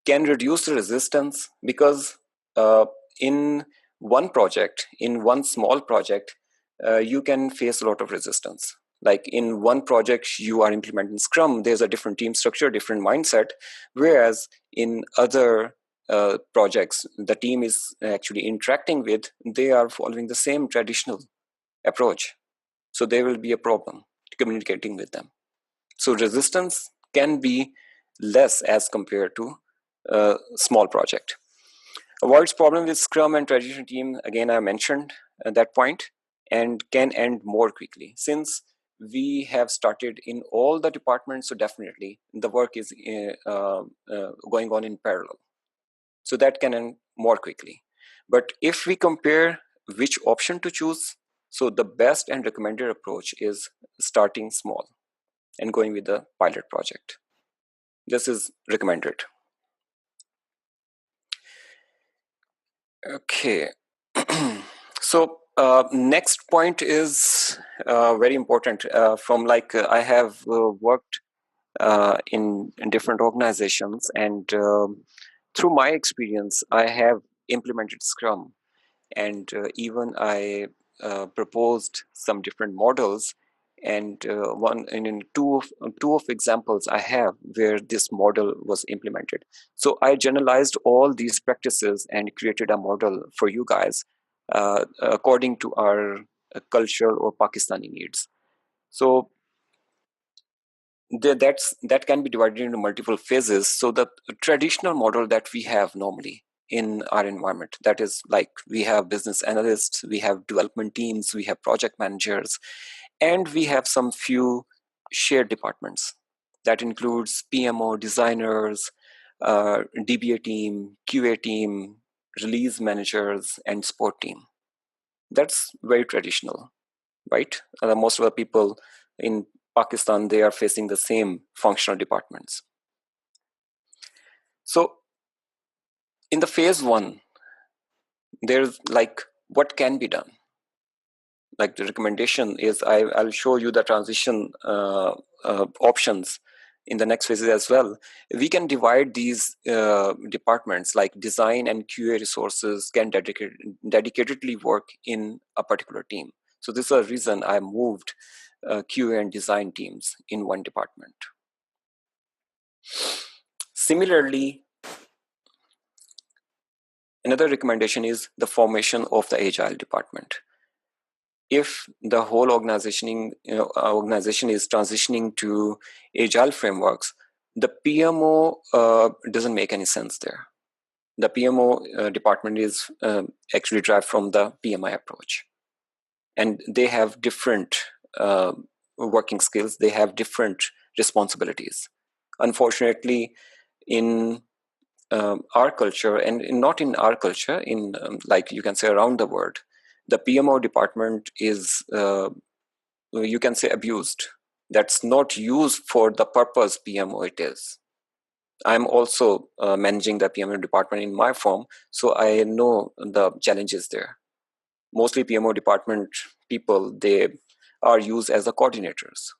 Can reduce the resistance, because in one project, in one small project, you can face a lot of resistance. Like in one project, you are implementing Scrum, there's a different team structure, different mindset, whereas in other projects, the team is actually interacting with, they are following the same traditional approach. So there will be a problem communicating with them. So resistance can be less as compared to a small project. Avoids problem with Scrum and traditional team, again, I mentioned that point, and can end more quickly. Since we have started in all the departments, so definitely the work is going on in parallel. So that can end more quickly. But if we compare which option to choose, so the best and recommended approach is starting small and going with the pilot project. This is recommended. Okay. So Next point is very important. I have worked in different organizations, and through my experience, I have implemented Scrum, and even I proposed some different models. And in two of examples I have where this model was implemented. So I generalized all these practices and created a model for you guys according to our cultural or Pakistani needs. So that can be divided into multiple phases. So the traditional model that we have normally in our environment, that is like we have business analysts, we have development teams, we have project managers, and we have some few shared departments. That includes PMO, designers, DBA team, QA team, release managers, and support team. That's very traditional, right? Most of the people in Pakistan, they are facing the same functional departments. So in the phase one, there's like what can be done. Like the recommendation is, I'll show you the transition options in the next phases as well. We can divide these departments, like design and QA resources can dedicatedly work in a particular team. So this is a reason I moved QA and design teams in one department. Similarly, another recommendation is the formation of the Agile department. If the whole organization is transitioning to Agile frameworks, the PMO doesn't make any sense there. The PMO department is actually derived from the PMI approach. And they have different working skills. They have different responsibilities. Unfortunately, in our culture, and not in our culture, in like you can say around the world, the PMO department is, you can say, abused. That's not used for the purpose PMO it is. I'm also managing the PMO department in my firm, so I know the challenges there. Mostly PMO department people, they are used as the coordinators.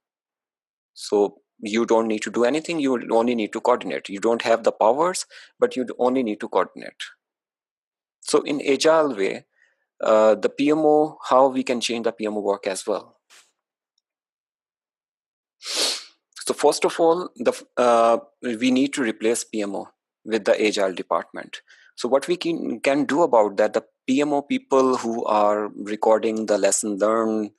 So you don't need to do anything, you only need to coordinate. You don't have the powers, but you only need to coordinate. So in Agile way, the PMO, how we can change the PMO work as well. So first of all, we need to replace PMO with the Agile department. So what we can do about that, the PMO people who are recording the lesson learned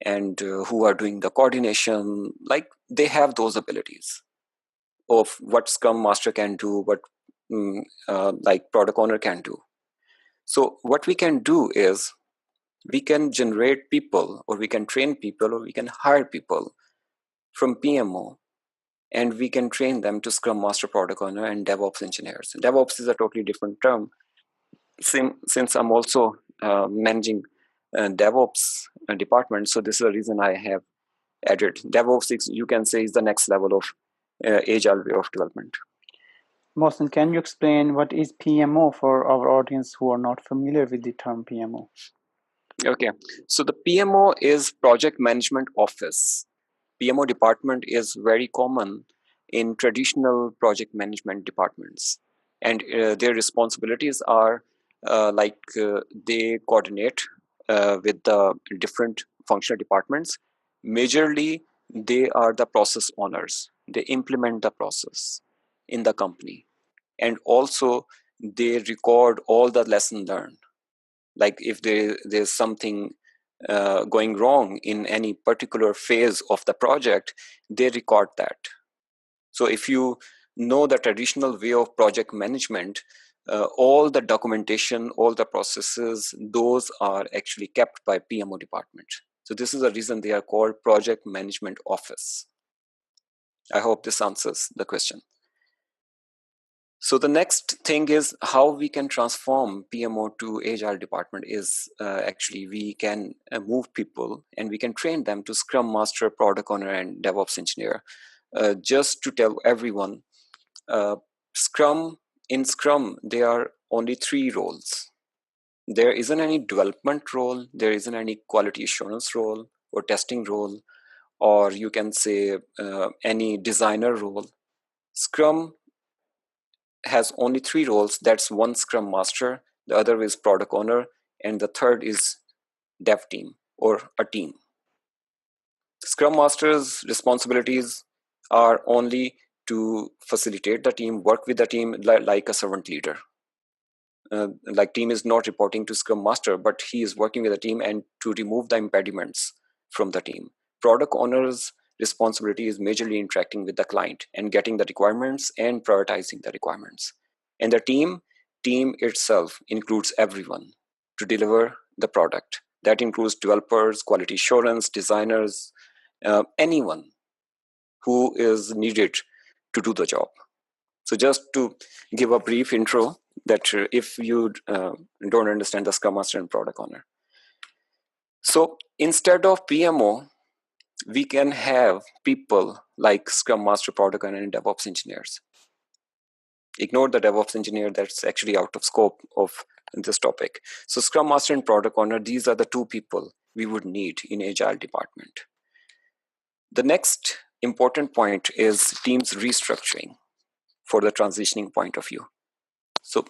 and who are doing the coordination, like they have those abilities of what Scrum Master can do, what like product owner can do. So what we can do is we can generate people, or we can train people, or we can hire people from PMO, and we can train them to Scrum Master, product owner, and DevOps engineers. DevOps is a totally different term. Since I'm also managing DevOps department, so this is the reason I have added DevOps. You can say is the next level of Agile way of development. Mohsin, can you explain what is PMO for our audience who are not familiar with the term PMO? Okay, so the PMO is Project Management Office. PMO department is very common in traditional project management departments, and their responsibilities are they coordinate with the different functional departments. Majorly, they are the process owners. They implement the process in the company, and also they record all the lesson learned. Like if there's something going wrong in any particular phase of the project, they record that. So if you know the traditional way of project management, all the documentation, all the processes, those are actually kept by PMO department. So this is the reason they are called Project Management Office. I hope this answers the question. So the next thing is how we can transform PMO to Agile department is actually we can move people and we can train them to Scrum Master, Product Owner, and DevOps Engineer. Just to tell everyone, in Scrum, there are only 3 roles. there isn't any development role, there isn't any quality assurance role or testing role, or you can say any designer role. Scrum has only 3 roles. That's one Scrum Master, the other is product owner, and the third is dev team or a team. Scrum Master's responsibilities are only to facilitate the team, work with the team like a servant leader. Like team is not reporting to Scrum Master, but he is working with the team and to remove the impediments from the team. Product owner's responsibility is majorly interacting with the client and getting the requirements and prioritizing the requirements. And the team itself includes everyone to deliver the product. That includes developers, quality assurance, designers, anyone who is needed to do the job. So just to give a brief intro that if you don't understand the Scrum Master and Product Owner. So instead of PMO, we can have people like Scrum Master, Product Owner, and DevOps engineers. Ignore the DevOps engineer, that's actually out of scope of this topic. So Scrum Master and Product Owner, these are the 2 people we would need in Agile department. The next important point is teams restructuring for the transitioning point of view. So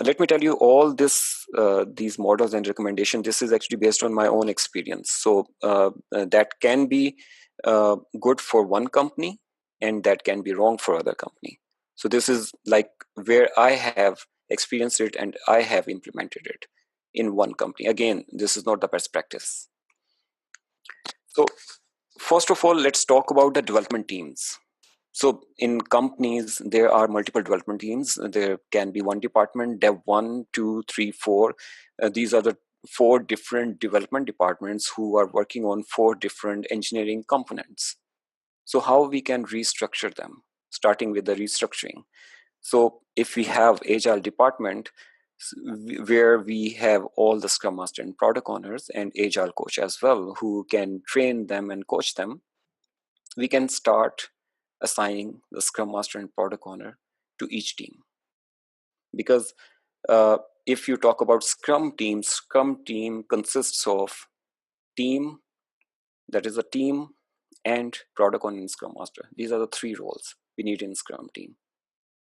let me tell you all this, these models and recommendations, this is actually based on my own experience. So that can be good for one company and that can be wrong for other company. So this is like where I have experienced it and I have implemented it in one company. Again, this is not the best practice. So first of all, let's talk about the development teams. So in companies, there are multiple development teams. There can be one department, dev 1, 2, 3, 4. These are the 4 different development departments who are working on 4 different engineering components. So how we can restructure them, starting with the restructuring. So if we have Agile department, where we have all the Scrum Master and Product Owners and Agile coach as well, who can train them and coach them, we can start assigning the Scrum Master and Product Owner to each team. Because if you talk about Scrum team consists of team, that is a team, and Product Owner and Scrum Master. These are the 3 roles we need in Scrum team.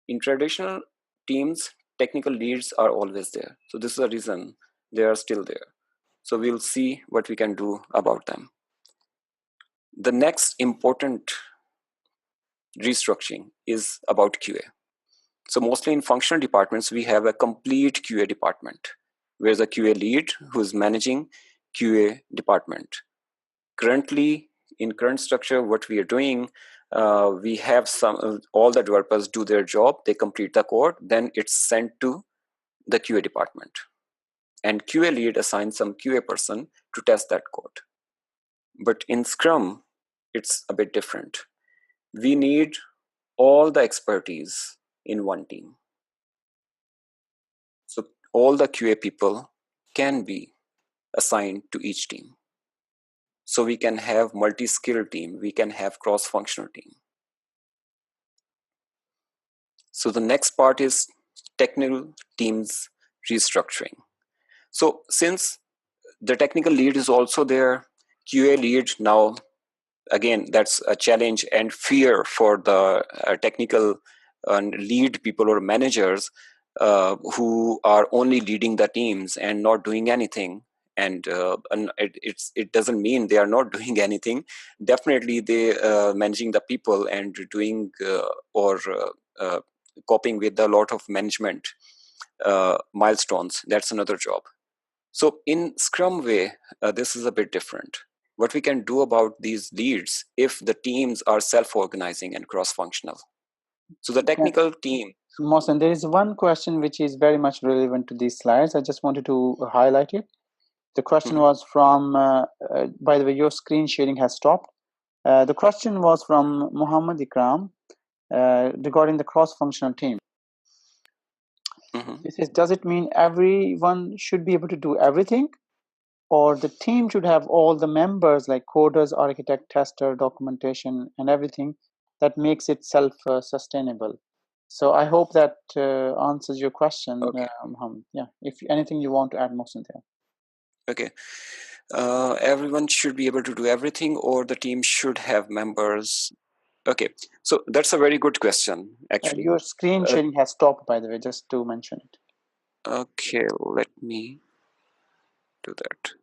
In traditional teams, technical leads are always there. So this is the reason they are still there. So we'll see what we can do about them. The next important restructuring is about QA. So mostly in functional departments, we have a complete QA department, where the QA lead who's managing QA department. Currently, in current structure, what we are doing, we have all the developers do their job, they complete the code, then it's sent to the QA department. And QA lead assigns some QA person to test that code. But in Scrum, it's a bit different. We need all the expertise in one team. So all the QA people can be assigned to each team. So we can have multi-skilled team, we can have cross-functional team. So the next part is technical teams restructuring. So since the technical lead is also there, QA lead now, again, that's a challenge and fear for the technical lead people or managers who are only leading the teams and not doing anything. And it doesn't mean they are not doing anything. Definitely they managing the people and doing or coping with a lot of management milestones. That's another job. So in Scrum way, this is a bit different. What we can do about these leads if the teams are self-organizing and cross-functional. So the technical team. Mohsin, there is one question which is very much relevant to these slides. I just wanted to highlight it. The question was from, by the way, your screen sharing has stopped. The question was from Muhammad Ikram regarding the cross-functional team. This is, does it mean everyone should be able to do everything? Or the team should have all the members like coders, architect, tester, documentation, and everything that makes it self-sustainable? So I hope that answers your question. Okay. Yeah, if anything you want to add, Mohsin, there. Okay. Everyone should be able to do everything, or the team should have members. Okay, so that's a very good question, actually. Your screen sharing has stopped, by the way, just to mention it. Okay, let me do that.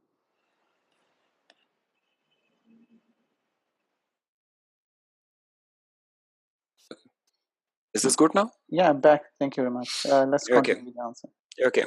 Is this good now? Yeah, I'm back. Thank you very much. Let's continue with the answer. Okay,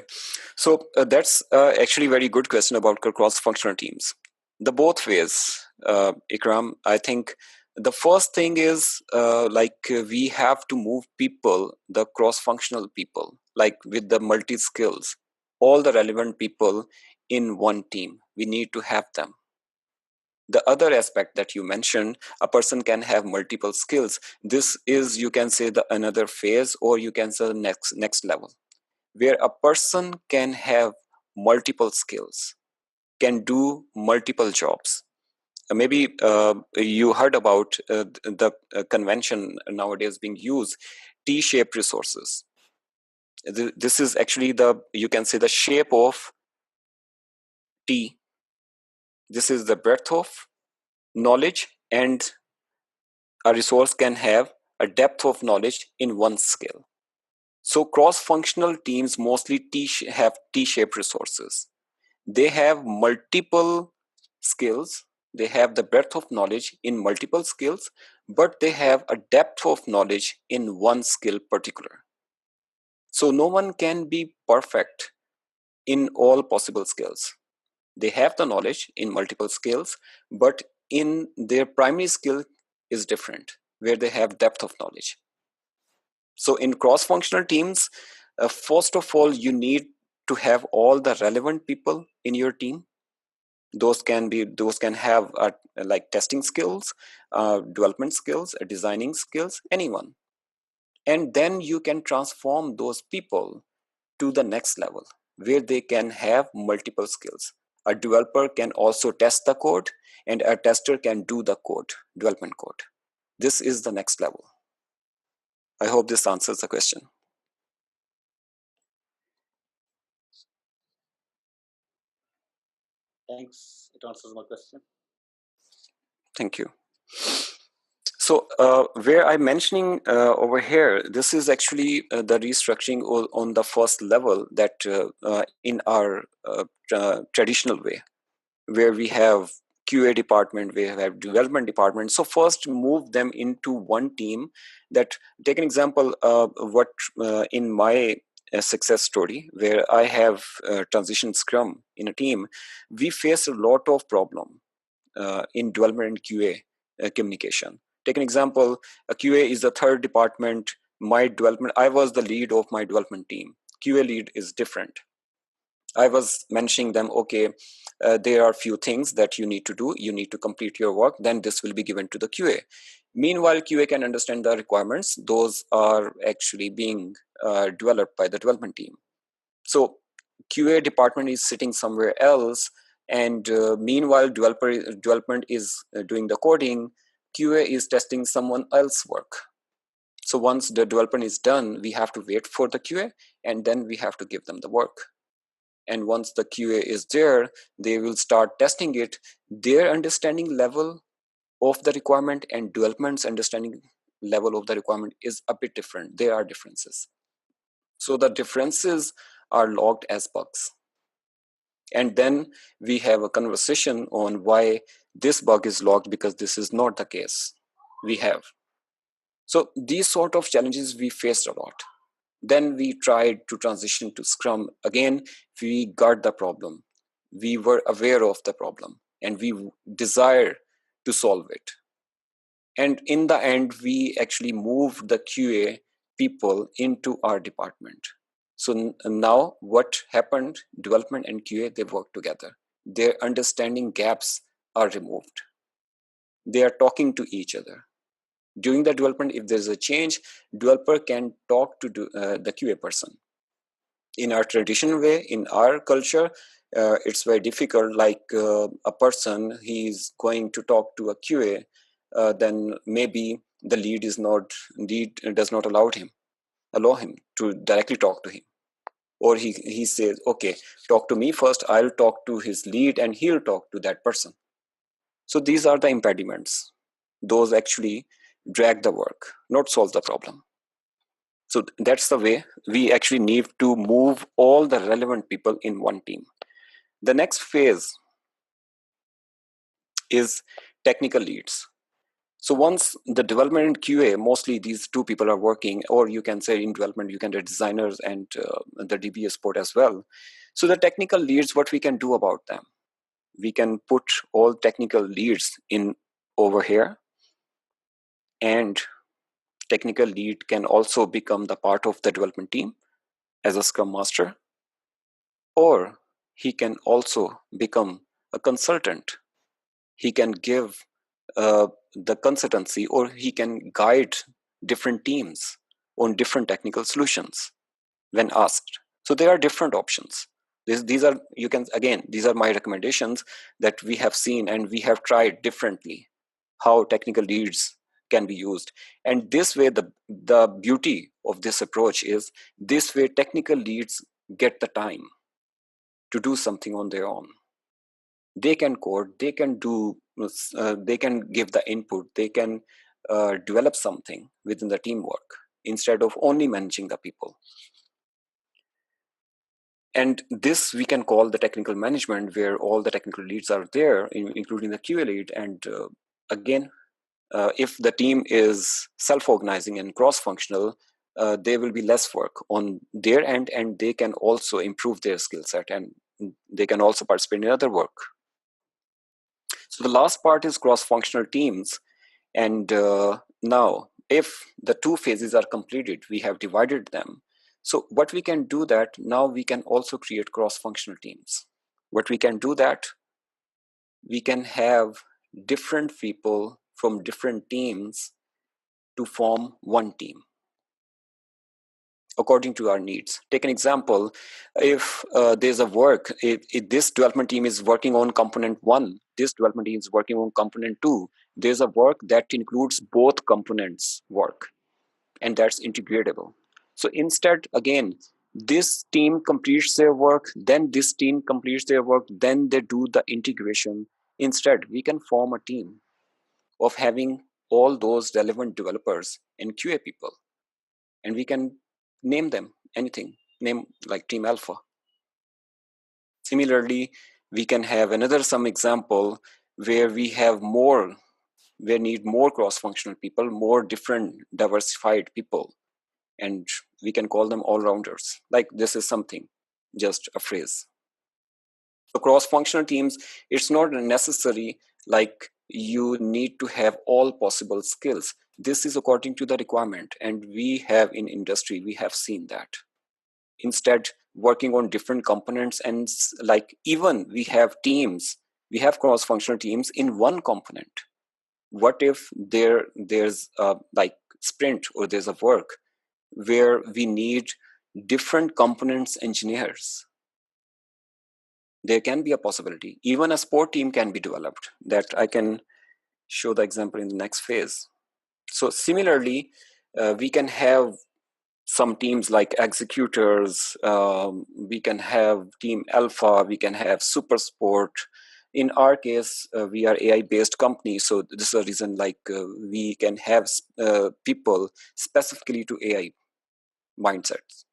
so that's actually a very good question about cross-functional teams. The both ways, Ikram. I think the first thing is we have to move people, the cross-functional people, like with the multi-skills, all the relevant people in one team. We need to have them. The other aspect that you mentioned, a person can have multiple skills. This is, you can say, the another phase, or you can say the next level, where a person can have multiple skills, can do multiple jobs. Maybe you heard about the convention nowadays being used, T-shaped resources. This is actually you can say, the shape of T. This is the breadth of knowledge, and a resource can have a depth of knowledge in one skill. So cross-functional teams mostly have T-shaped resources. They have multiple skills. They have the breadth of knowledge in multiple skills, but they have a depth of knowledge in one skill particular. So no one can be perfect in all possible skills. They have the knowledge in multiple skills, but in their primary skill is different, where they have depth of knowledge. So in cross-functional teams, first of all, you need to have all the relevant people in your team. Those can have like testing skills, development skills, designing skills, anyone. And then you can transform those people to the next level, where they can have multiple skills. A developer can also test the code, and a tester can do the code, development code. This is the next level. I hope this answers the question. Thanks. It answers my question. Thank you. So where I'm mentioning over here, this is actually the restructuring on the first level, that in our traditional way, where we have QA department, we have development department. So first move them into one team. That, take an example, what in my success story, where I have transitioned Scrum in a team, we face a lot of problem in development and QA communication. Take an example, a QA is the third department. I was the lead of my development team. QA lead is different. I was mentioning them, okay, there are a few things that you need to do. You need to complete your work, then this will be given to the QA. Meanwhile, QA can understand the requirements. Those are actually being developed by the development team. So QA department is sitting somewhere else, and meanwhile development is doing the coding. QA is testing someone else's work. So once the development is done, we have to wait for the QA, and then we have to give them the work. And once the QA is there, they will start testing it. Their understanding level of the requirement and development's understanding level of the requirement is a bit different. There are differences. So the differences are logged as bugs. And then we have a conversation on why this bug is logged, because this is not the case. We have. So these sort of challenges we faced a lot. Then we tried to transition to Scrum. Again, we got the problem. We were aware of the problem, and we desire to solve it. And in the end, we actually moved the QA people into our department. So now what happened, development and QA, they work together. Their understanding gaps are removed. They are talking to each other. During the development, if there's a change, developer can talk to the QA person. In our traditional way, in our culture, it's very difficult. Like a person, he's going to talk to a QA, then maybe the lead does not allow him. allow him to directly talk to him. Or he says, okay, talk to me first, I'll talk to his lead and he'll talk to that person. So these are the impediments. Those actually drag the work, not solve the problem. So that's the way we actually need to move all the relevant people in one team. The next phase is technical leads. So once the development and QA, mostly these two people are working, or you can say in development, you can get designers and the DBA support as well. So the technical leads, what we can do about them? We can put all technical leads in over here, and technical lead can also become the part of the development team as a Scrum Master, or he can also become a consultant. He can give the consultancy, or he can guide different teams on different technical solutions when asked. So there are different options. These are, you can, again, these are my recommendations that we have seen and we have tried differently how technical leads can be used. And this way, the beauty of this approach is this way technical leads get the time to do something on their own. They can code, they can do, they can give the input, they can develop something within the teamwork instead of only managing the people. And this we can call the technical management, where all the technical leads are there, including the QA lead. And again, if the team is self-organizing and cross-functional, there will be less work on their end, and they can also improve their skill set, and they can also participate in other work. So the last part is cross-functional teams. And now, if the two phases are completed, we have divided them. So what we can do that, now we can also create cross-functional teams. What we can do that, we can have different people from different teams to form one team according to our needs. Take an example. If there's a work, if this development team is working on component 1, this development team is working on component 2, there's a work that includes both components work, and that's integratable. So instead, again, this team completes their work, then this team completes their work, then they do the integration. Instead, we can form a team of having all those relevant developers and QA people, and we can name them anything, name like Team Alpha. Similarly, we can have another some example where we have more, we need more cross-functional people, more different diversified people, and we can call them all-rounders. Like this is something, just a phrase. So cross-functional teams, it's not necessary like you need to have all possible skills. This is according to the requirement, and we have in industry, we have seen that. Instead, working on different components, and like even we have teams, we have cross-functional teams in one component. What if there's like sprint, or there's a work where we need different components engineers? There can be a possibility. Even a support team can be developed, that I can show the example in the next phase. So similarly, we can have some teams like executors, we can have team alpha, we can have super support. In our case, we are AI-based company, so this is a reason like we can have people specifically to AI mindsets.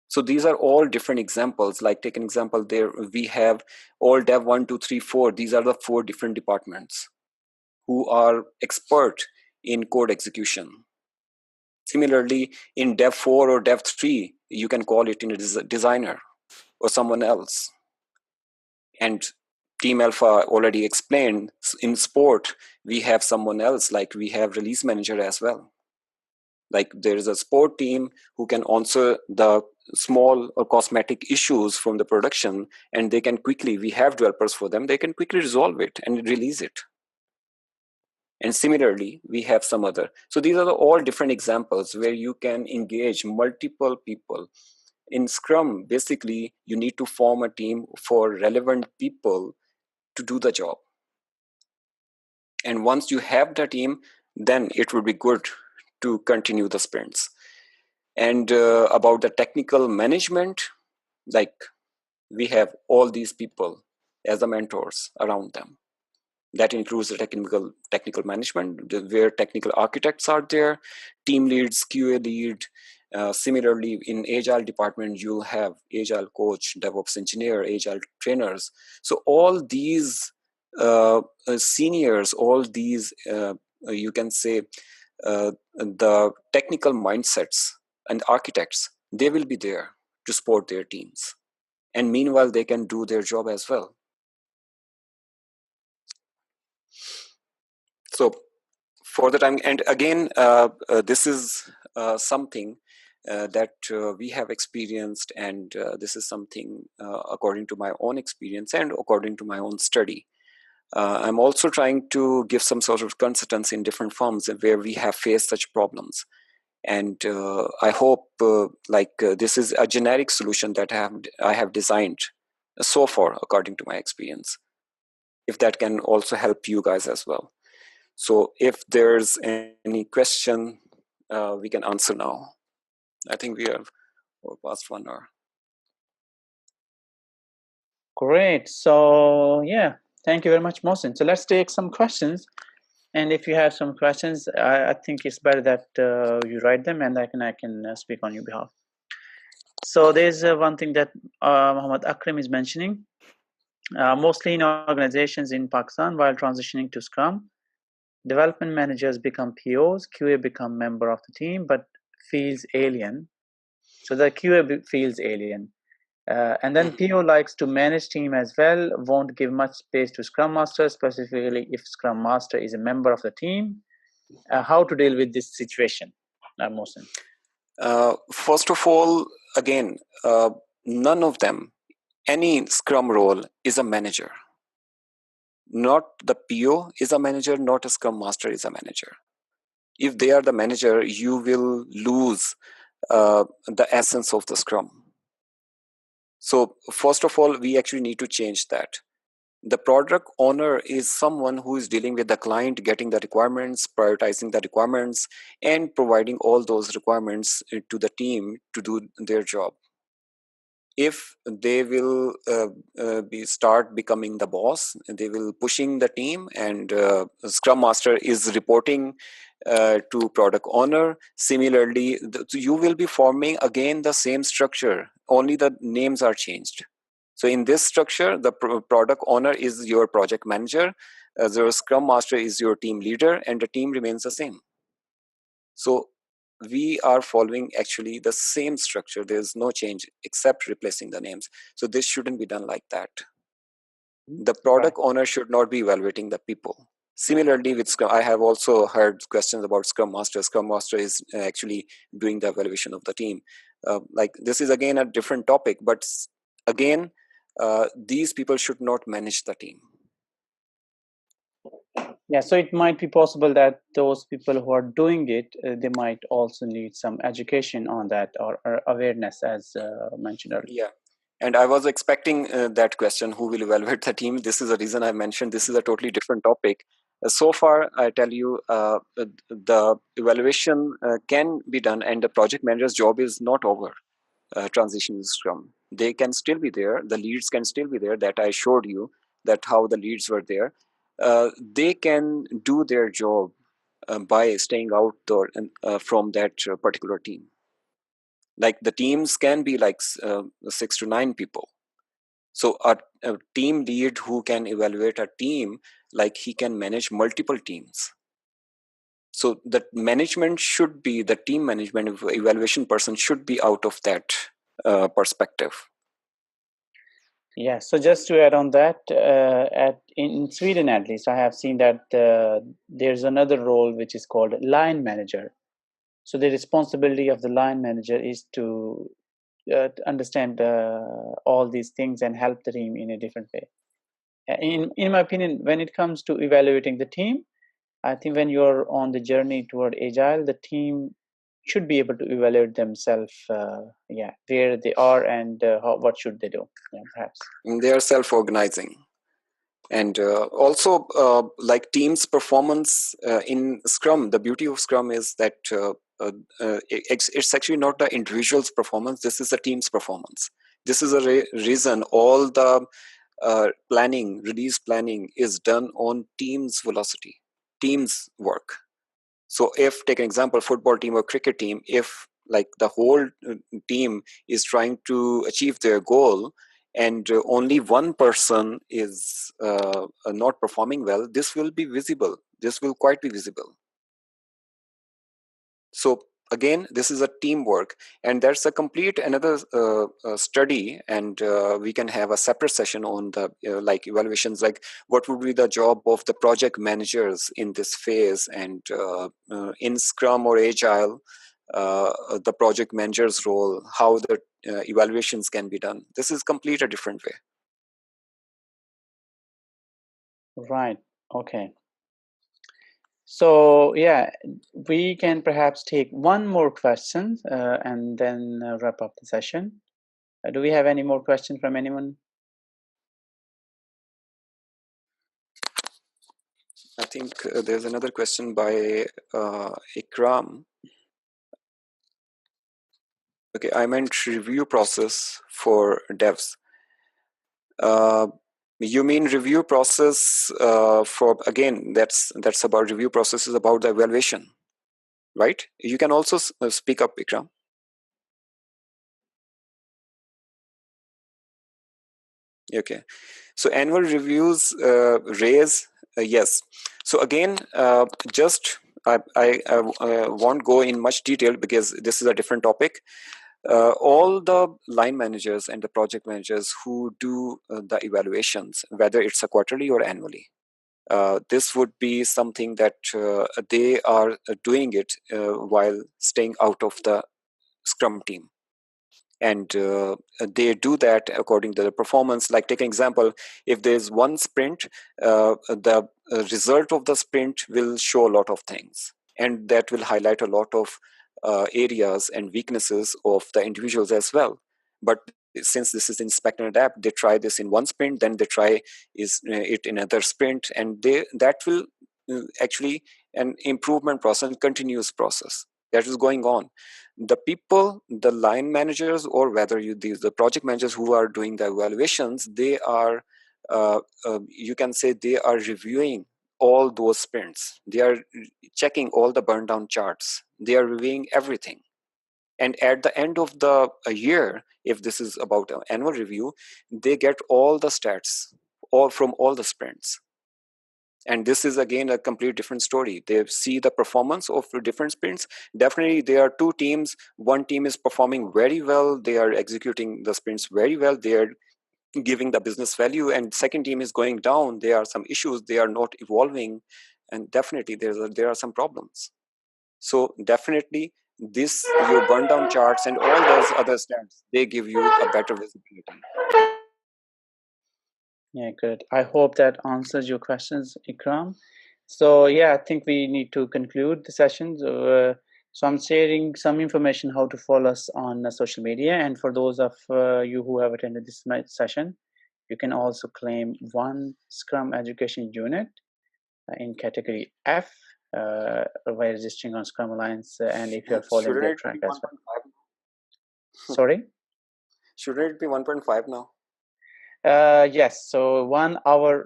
So these are all different examples. Like take an example there, we have all dev 1, 2, 3, 4. These are the 4 different departments who are expert in code execution. Similarly, in dev 4 or dev 3, you can call it in a designer or someone else. And Team Alpha already explained, in sport, we have someone else, like we have release manager as well. Like there is a sport team who can answer the small or cosmetic issues from the production, and they can quickly, we have developers for them, they can quickly resolve it and release it. And similarly, we have some other. So these are all different examples where you can engage multiple people. In Scrum, basically, you need to form a team for relevant people to do the job. And once you have the team, then it would be good to continue the sprints. And about the technical management, like we have all these people as the mentors around them. That includes the technical management, where technical architects are there, team leads, QA lead. Similarly, in Agile department, you'll have Agile coach, DevOps engineer, Agile trainers. So all these seniors, all these, you can say, the technical mindsets and architects, they will be there to support their teams. And meanwhile, they can do their job as well. So for the time, and again, this is something that we have experienced, and this is something according to my own experience and according to my own study. I'm also trying to give some sort of consultants in different firms where we have faced such problems. And I hope this is a generic solution that I have designed so far, according to my experience. If that can also help you guys as well. So if there's any question, we can answer now. I think we have past 1 hour. Great. So yeah, thank you very much, Mohsin. So let's take some questions. And if you have some questions, I think it's better that you write them, and I can speak on your behalf. So there's one thing that Muhammad Akram is mentioning. Mostly in organizations in Pakistan, while transitioning to Scrum, development managers become POs, QA become member of the team, but feels alien. So the QA feels alien. And then PO likes to manage team as well, won't give much space to Scrum Master, specifically if Scrum Master is a member of the team. How to deal with this situation, Mohsin? First of all, again, none of them, any Scrum role is a manager. Not the PO is a manager, not a Scrum Master is a manager. If they are the manager, you will lose the essence of the Scrum. So first of all, we actually need to change that. The product owner is someone who is dealing with the client, getting the requirements, prioritizing the requirements, and providing all those requirements to the team to do their job. If they will start becoming the boss, they will pushing the team, and Scrum Master is reporting to product owner. Similarly, you will be forming again the same structure, only the names are changed. So in this structure, the product owner is your project manager, the Scrum Master is your team leader, and the team remains the same. So we are following actually the same structure. There's no change except replacing the names. So this shouldn't be done like that. The product owner should not be evaluating the people. Similarly with Scrum, I have also heard questions about Scrum Master. Scrum Master is actually doing the evaluation of the team. This is again a different topic, but again, these people should not manage the team. Yeah, so it might be possible that those people who are doing it, they might also need some education on that, or awareness, as mentioned earlier. Yeah, and I was expecting that question, who will evaluate the team? This is the reason I mentioned this is a totally different topic. So far, I tell you, the evaluation can be done, and the project manager's job is not over. Transition to Scrum, they can still be there. The leads can still be there. That I showed you that how the leads were there. They can do their job by staying out from that particular team. Like the teams can be like 6 to 9 people. So a team lead who can evaluate a team, like he can manage multiple teams. So the management should be, the team management evaluation person should be out of that perspective. Yeah, so just to add on that, in Sweden at least, I have seen that there's another role which is called line manager. So the responsibility of the line manager is to understand all these things and help the team in a different way. In my opinion, when it comes to evaluating the team, I think when you're on the journey toward Agile, the team should be able to evaluate themselves, where they are and what should they do, perhaps. And they are self-organizing. And also, like teams' performance in Scrum, the beauty of Scrum is that it's actually not the individual's performance. This is the team's performance. This is a reason all the release planning is done on team's velocity, team's work. So if, take an example, football team or cricket team, if like the whole team is trying to achieve their goal and only one person is not performing well, this will be visible. This will quite be visible. So again, this is a teamwork, and that's a complete another study, and we can have a separate session on the like evaluations, like what would be the job of the project managers in this phase, and in Scrum or Agile, the project manager's role, how the evaluations can be done. This is complete a different way. Right. Okay. So yeah, we can perhaps take one more question and then wrap up the session. Do we have any more questions from anyone? I think there's another question by Ikram. Okay, I meant review process for devs. You mean review process for, again, that's about review process is about the evaluation, right? You can also speak up, Ikram. Okay, so annual reviews raise, yes. So again, just I won't go in much detail because this is a different topic. All the line managers and the project managers who do the evaluations, whether it's a quarterly or annually, this would be something that they are doing it while staying out of the Scrum team. And they do that according to the performance. Like, take an example, if there's one sprint, the result of the sprint will show a lot of things, and that will highlight a lot of areas and weaknesses of the individuals as well. But since this is inspect and adapt, they try this in one sprint, then they try it in another sprint, and that will actually an improvement process, continuous process that is going on. The people, the line managers, or whether the project managers who are doing the evaluations, they are you can say they are reviewing all those sprints. They are checking all the burn down charts. They are reviewing everything. And at the end of the year, if this is about an annual review, they get all the stats all from all the sprints. And this is again a complete different story. They see the performance of different sprints. Definitely there are two teams. One team is performing very well. They are executing the sprints very well. They are giving the business value, and second team is going down. There are some issues. They are not evolving, and definitely there are some problems. So definitely this, your burn down charts and all those other stats, they give you a better visibility. Yeah, good. I hope that answers your questions, Ikram. So yeah, I think we need to conclude the session. So I'm sharing some information how to follow us on social media. And for those of you who have attended this session, you can also claim one Scrum Education Unit in category F by registering on Scrum Alliance. And if you're following their track as well. Sorry? Shouldn't it be 1.5 now? Yes, so 1 hour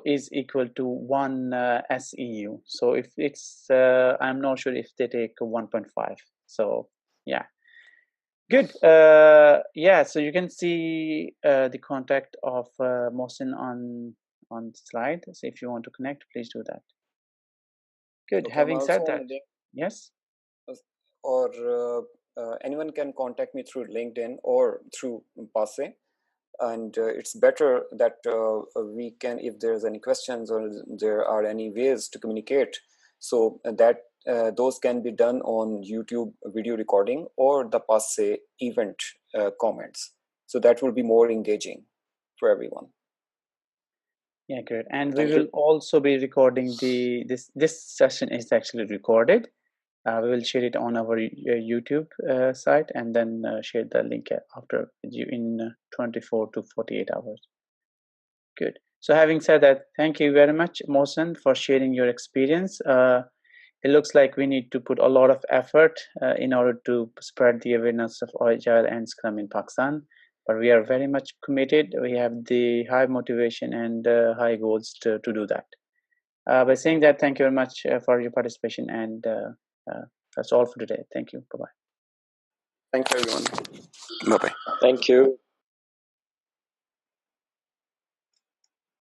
is equal to 1 SEU. So if it's, I'm not sure if they take 1.5. So yeah, good. Yeah, so you can see the contact of Mohsin on the slide. So if you want to connect, please do that. Good. Okay, having said that, yes. Or anyone can contact me through LinkedIn or through Passe. And it's better that we can, if there's any questions or there are any ways to communicate, so that those can be done on YouTube video recording or the Passe event comments. So that will be more engaging for everyone. Yeah, great. And we will also be recording this session is actually recorded. We will share it on our YouTube site and then share the link after you in 24 to 48 hours. Good. So having said that, thank you very much, Mohsin, for sharing your experience. it looks like we need to put a lot of effort in order to spread the awareness of Agile and Scrum in Pakistan. But we are very much committed. We have the high motivation and high goals to do that. By saying that, thank you very much for your participation, and that's all for today. Thank you. Bye-bye. Thank you, everyone. Bye-bye. Thank you.